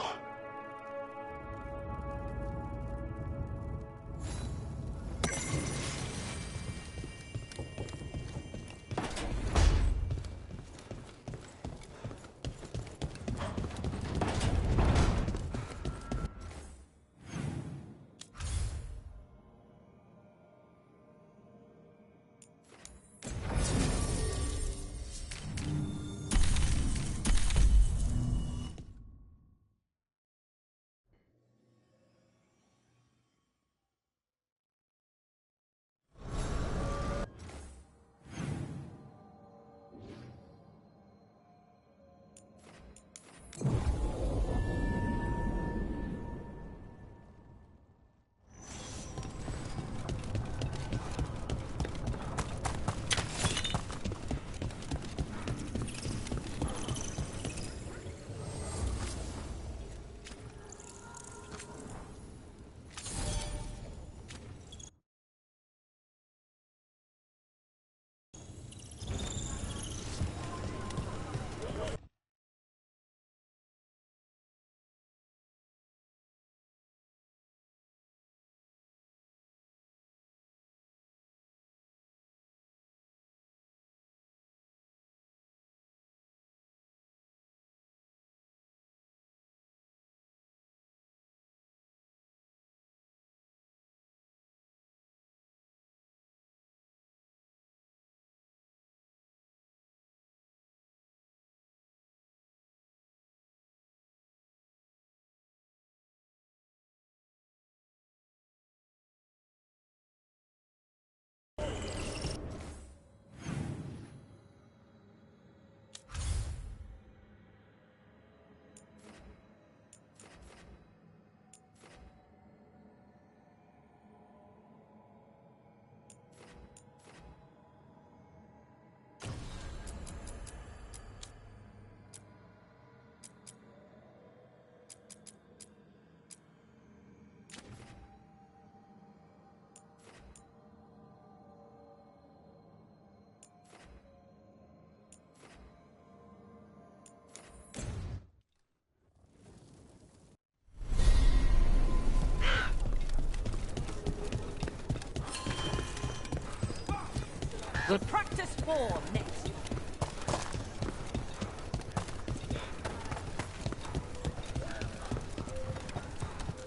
We'll practice form next.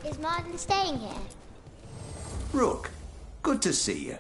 Is Martin staying here? Rook, good to see you.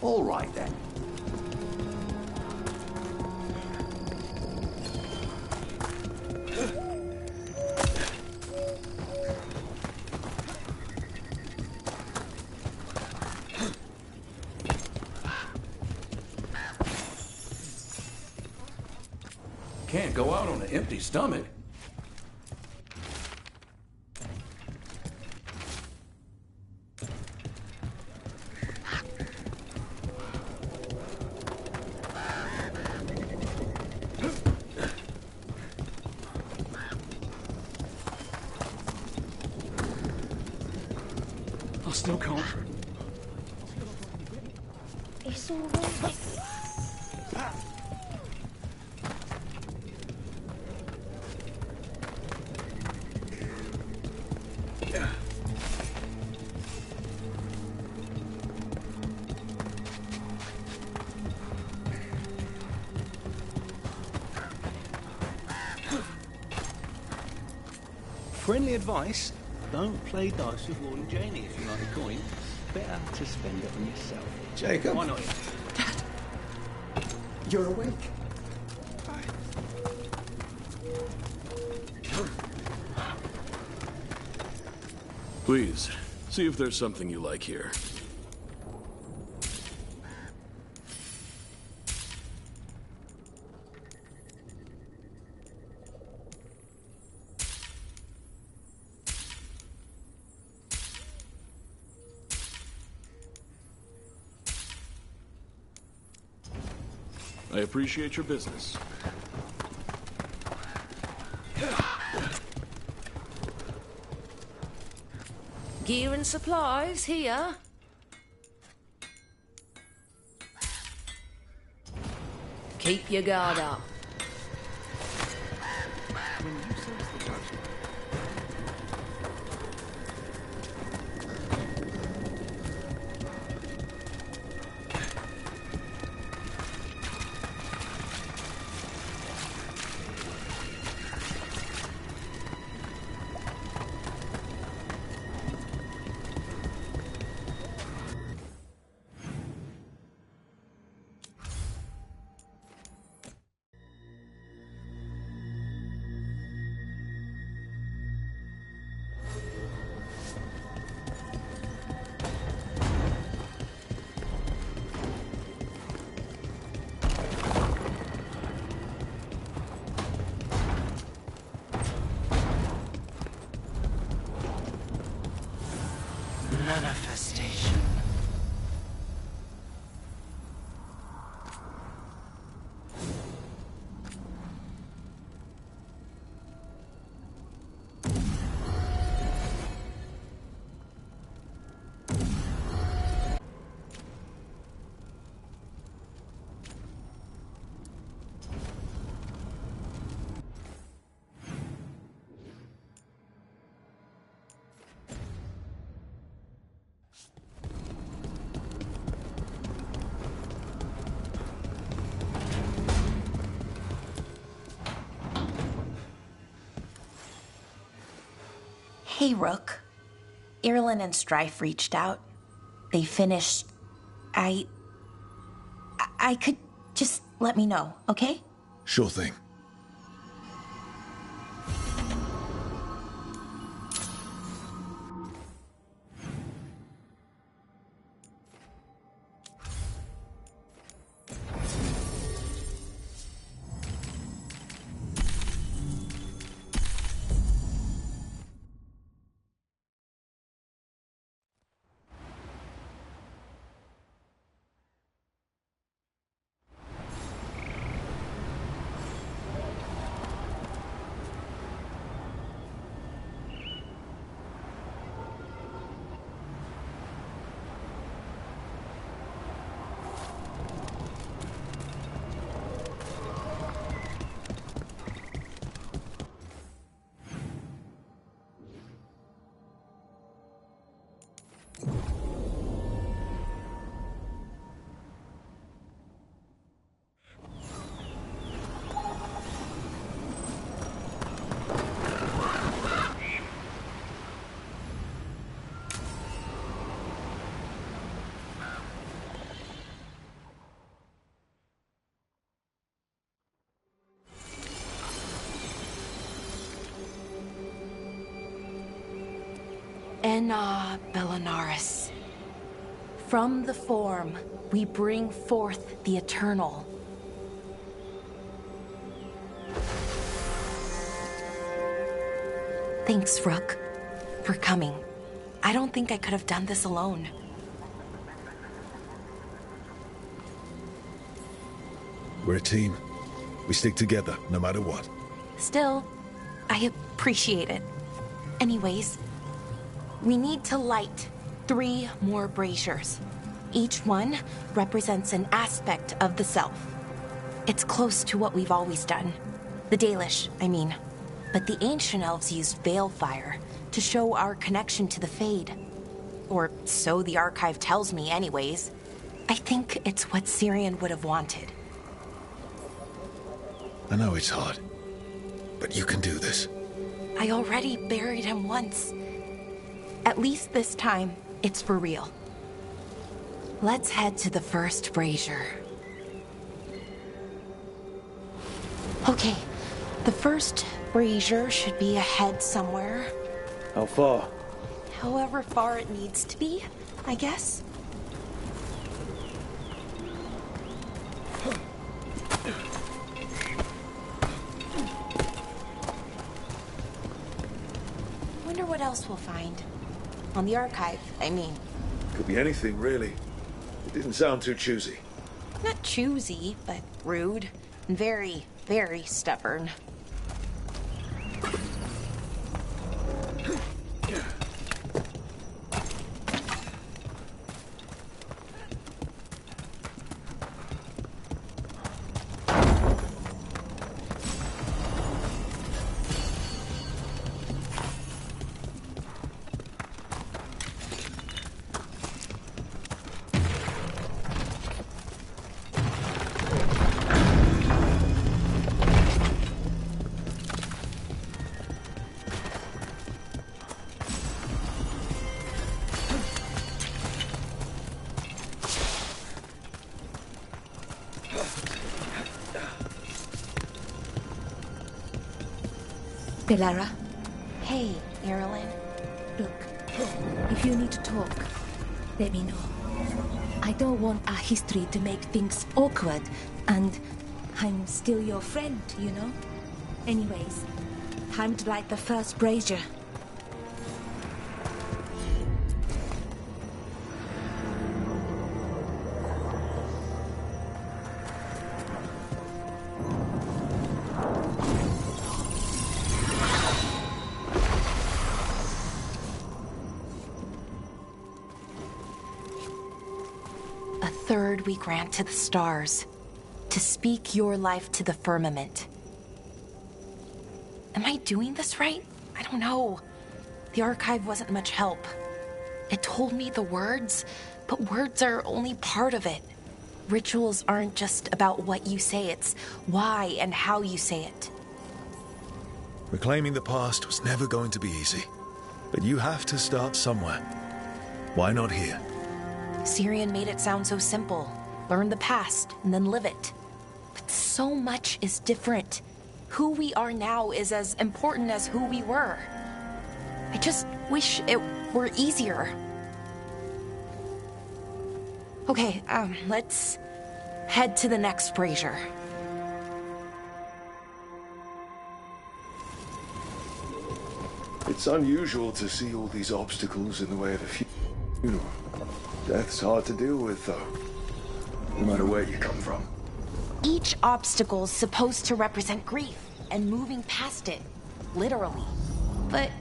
All right, then. Can't go out on an empty stomach. I still can't. It's all right. Friendly advice, don't play dice with Warden Janey if you like a coin. Better to spend it on yourself. Jacob? Why not? You're awake. Please, see if there's something you like here. I appreciate your business. Gear and supplies here. Keep your guard up. Manifestation. Hey, Rook. Irulan and Strife reached out. They finished. I could just let me know, okay? Sure thing. Enna Bellinaris. From the form, we bring forth the eternal. Thanks, Rook, for coming. I don't think I could have done this alone. We're a team. We stick together, no matter what. Still, I appreciate it. Anyways, we need to light 3 more braziers. Each one represents an aspect of the self. It's close to what we've always done. The Dalish, I mean. But the ancient elves used veil fire to show our connection to the Fade. Or so the archive tells me anyways. I think it's what Syrian would have wanted. I know it's hard, but you can do this. I already buried him once. At least this time, it's for real. Let's head to the first brazier. Okay, the first brazier should be ahead somewhere. How far? However far it needs to be, I guess. Wonder what else we'll find. On the archive, I mean. Could be anything, really. It didn't sound too choosy. Not choosy, but rude. And very, very stubborn. Belara? Hey, Erilyn. Look, if you need to talk, let me know. I don't want our history to make things awkward, and I'm still your friend, you know? Anyways, time to light the first brazier. Third, we grant to the stars, to speak your life to the firmament. Am I doing this right? I don't know. The archive wasn't much help. It told me the words, but words are only part of it. Rituals aren't just about what you say, it's why and how you say it. Reclaiming the past was never going to be easy, but you have to start somewhere. Why not here? Syrian made it sound so simple. Learn the past, and then live it. But so much is different. Who we are now is as important as who we were. I just wish it were easier. Okay, let's head to the next brazier. It's unusual to see all these obstacles in the way of a funeral. Death's hard to deal with, though, no matter where you come from. Each obstacle's supposed to represent grief and moving past it, literally. But,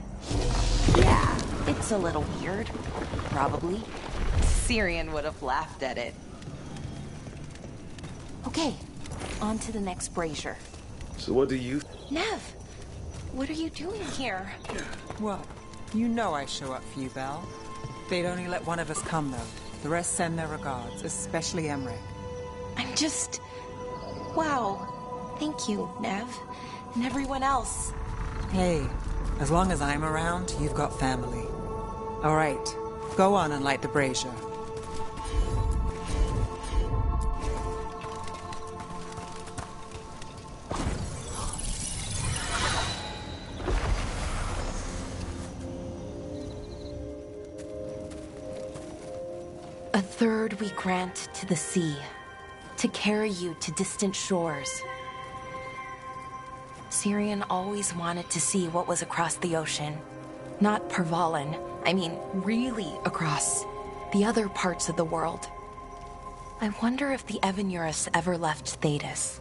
yeah, it's a little weird. Probably. Syrian would have laughed at it. Okay, on to the next brazier. So what do you... Nev, what are you doing here? What? You know I show up for you, Belle. They'd only let one of us come, though. The rest send their regards, especially Emmerich. I'm just... Wow. Thank you, Nev. And everyone else. Hey, as long as I'm around, you've got family. All right, go on and light the brazier. A third we grant to the sea, to carry you to distant shores. Syrian always wanted to see what was across the ocean. Not Pervalin, I mean really across. The other parts of the world. I wonder if the Evanurus ever left Thetis.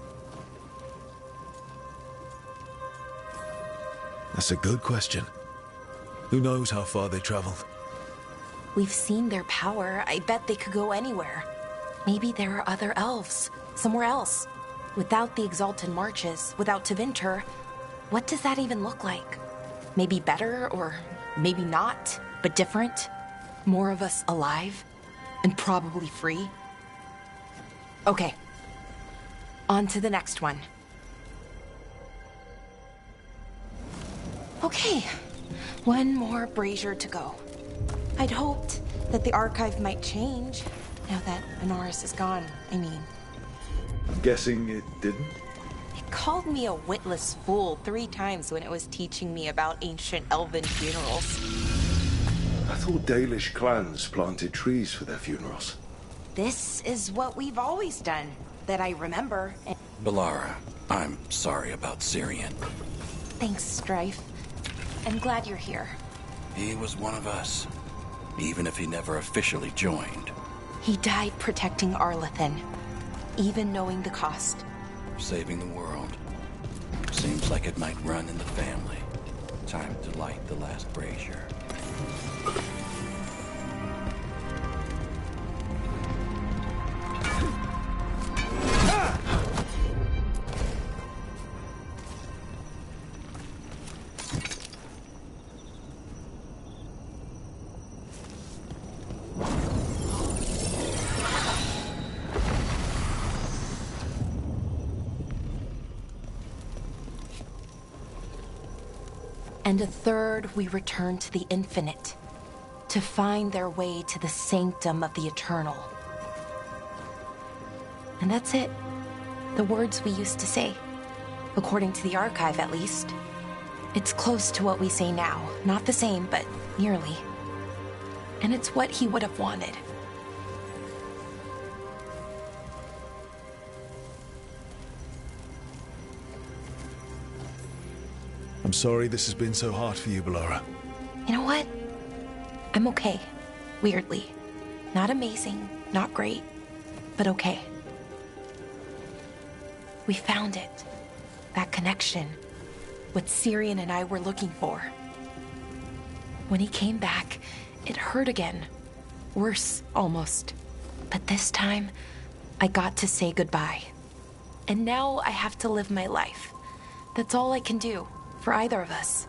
That's a good question. Who knows how far they traveled? We've seen their power. I bet they could go anywhere. Maybe there are other elves, somewhere else. Without the Exalted Marches, without Tevinter, what does that even look like? Maybe better, or maybe not, but different? More of us alive? And probably free? Okay. On to the next one. Okay. One more brazier to go. I'd hoped that the archive might change, now that Honoris is gone, I mean. I'm guessing it didn't? It called me a witless fool 3 times when it was teaching me about ancient elven funerals. I thought Dalish clans planted trees for their funerals. This is what we've always done, that I remember. Balara, I'm sorry about Syrian. Thanks, Strife. I'm glad you're here. He was one of us, even if he never officially joined. He died protecting Arlathan, even knowing the cost. Saving the world. Seems like it might run in the family. Time to light the last brazier. And a third we return to the infinite, to find their way to the sanctum of the eternal. And that's it. The words we used to say. According to the archive, at least. It's close to what we say now. Not the same, but nearly. And it's what he would have wanted. I'm sorry this has been so hard for you, Balara. You know what? I'm okay. Weirdly. Not amazing, not great, but okay. We found it. That connection. What Syrian and I were looking for. When he came back, it hurt again. Worse, almost. But this time, I got to say goodbye. And now I have to live my life. That's all I can do. For either of us.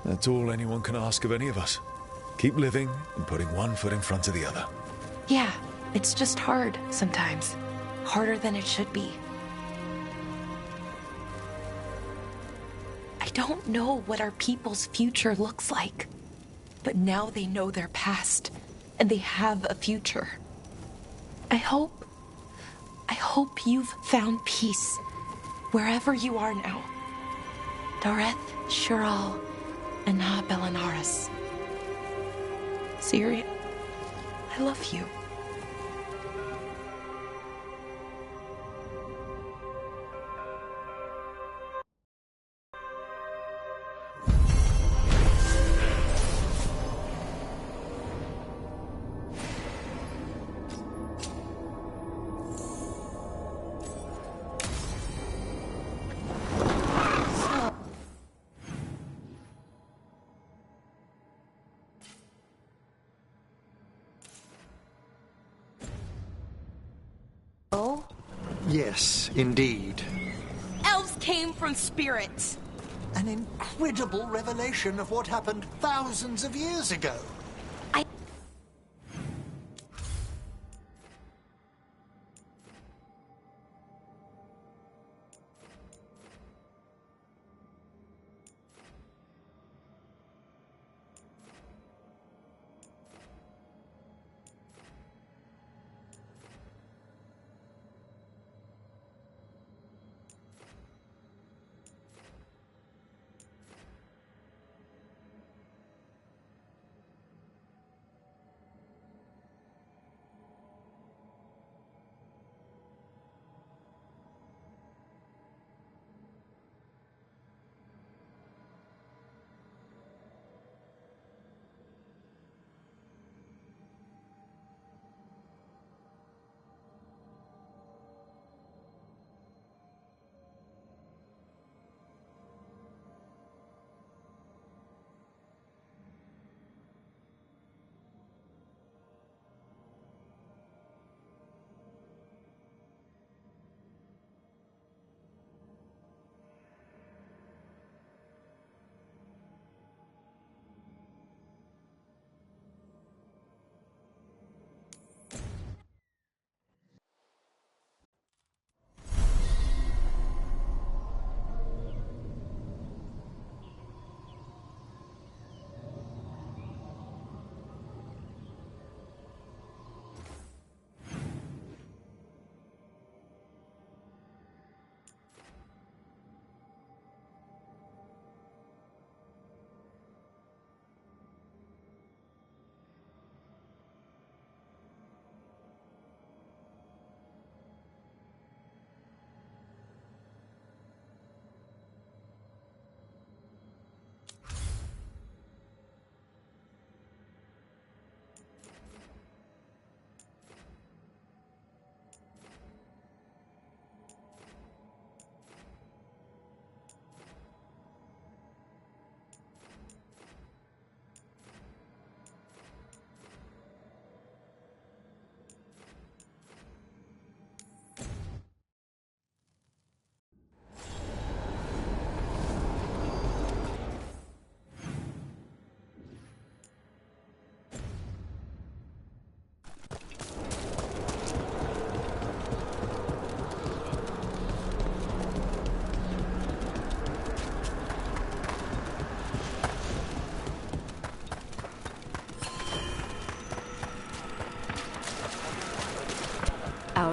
That's all anyone can ask of any of us. Keep living and putting one foot in front of the other. Yeah, it's just hard sometimes. Harder than it should be. I don't know what our people's future looks like. But now they know their past, and they have a future. I hope you've found peace. Wherever you are now. Dareth, Shural, and Ha Belanaris. Syrian, I love you. Yes, indeed. Elves came from spirits. An incredible revelation of what happened thousands of years ago.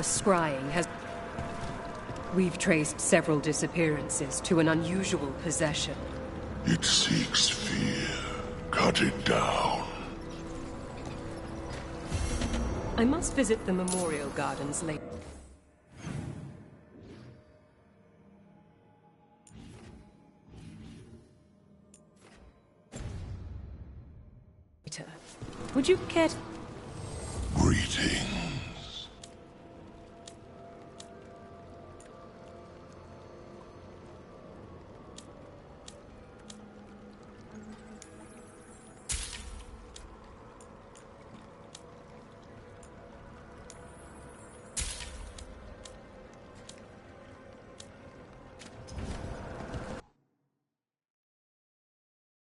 scrying has... We've traced several disappearances to an unusual possession. It seeks fear. Cut it down. I must visit the memorial gardens later. Would you care to... Greetings.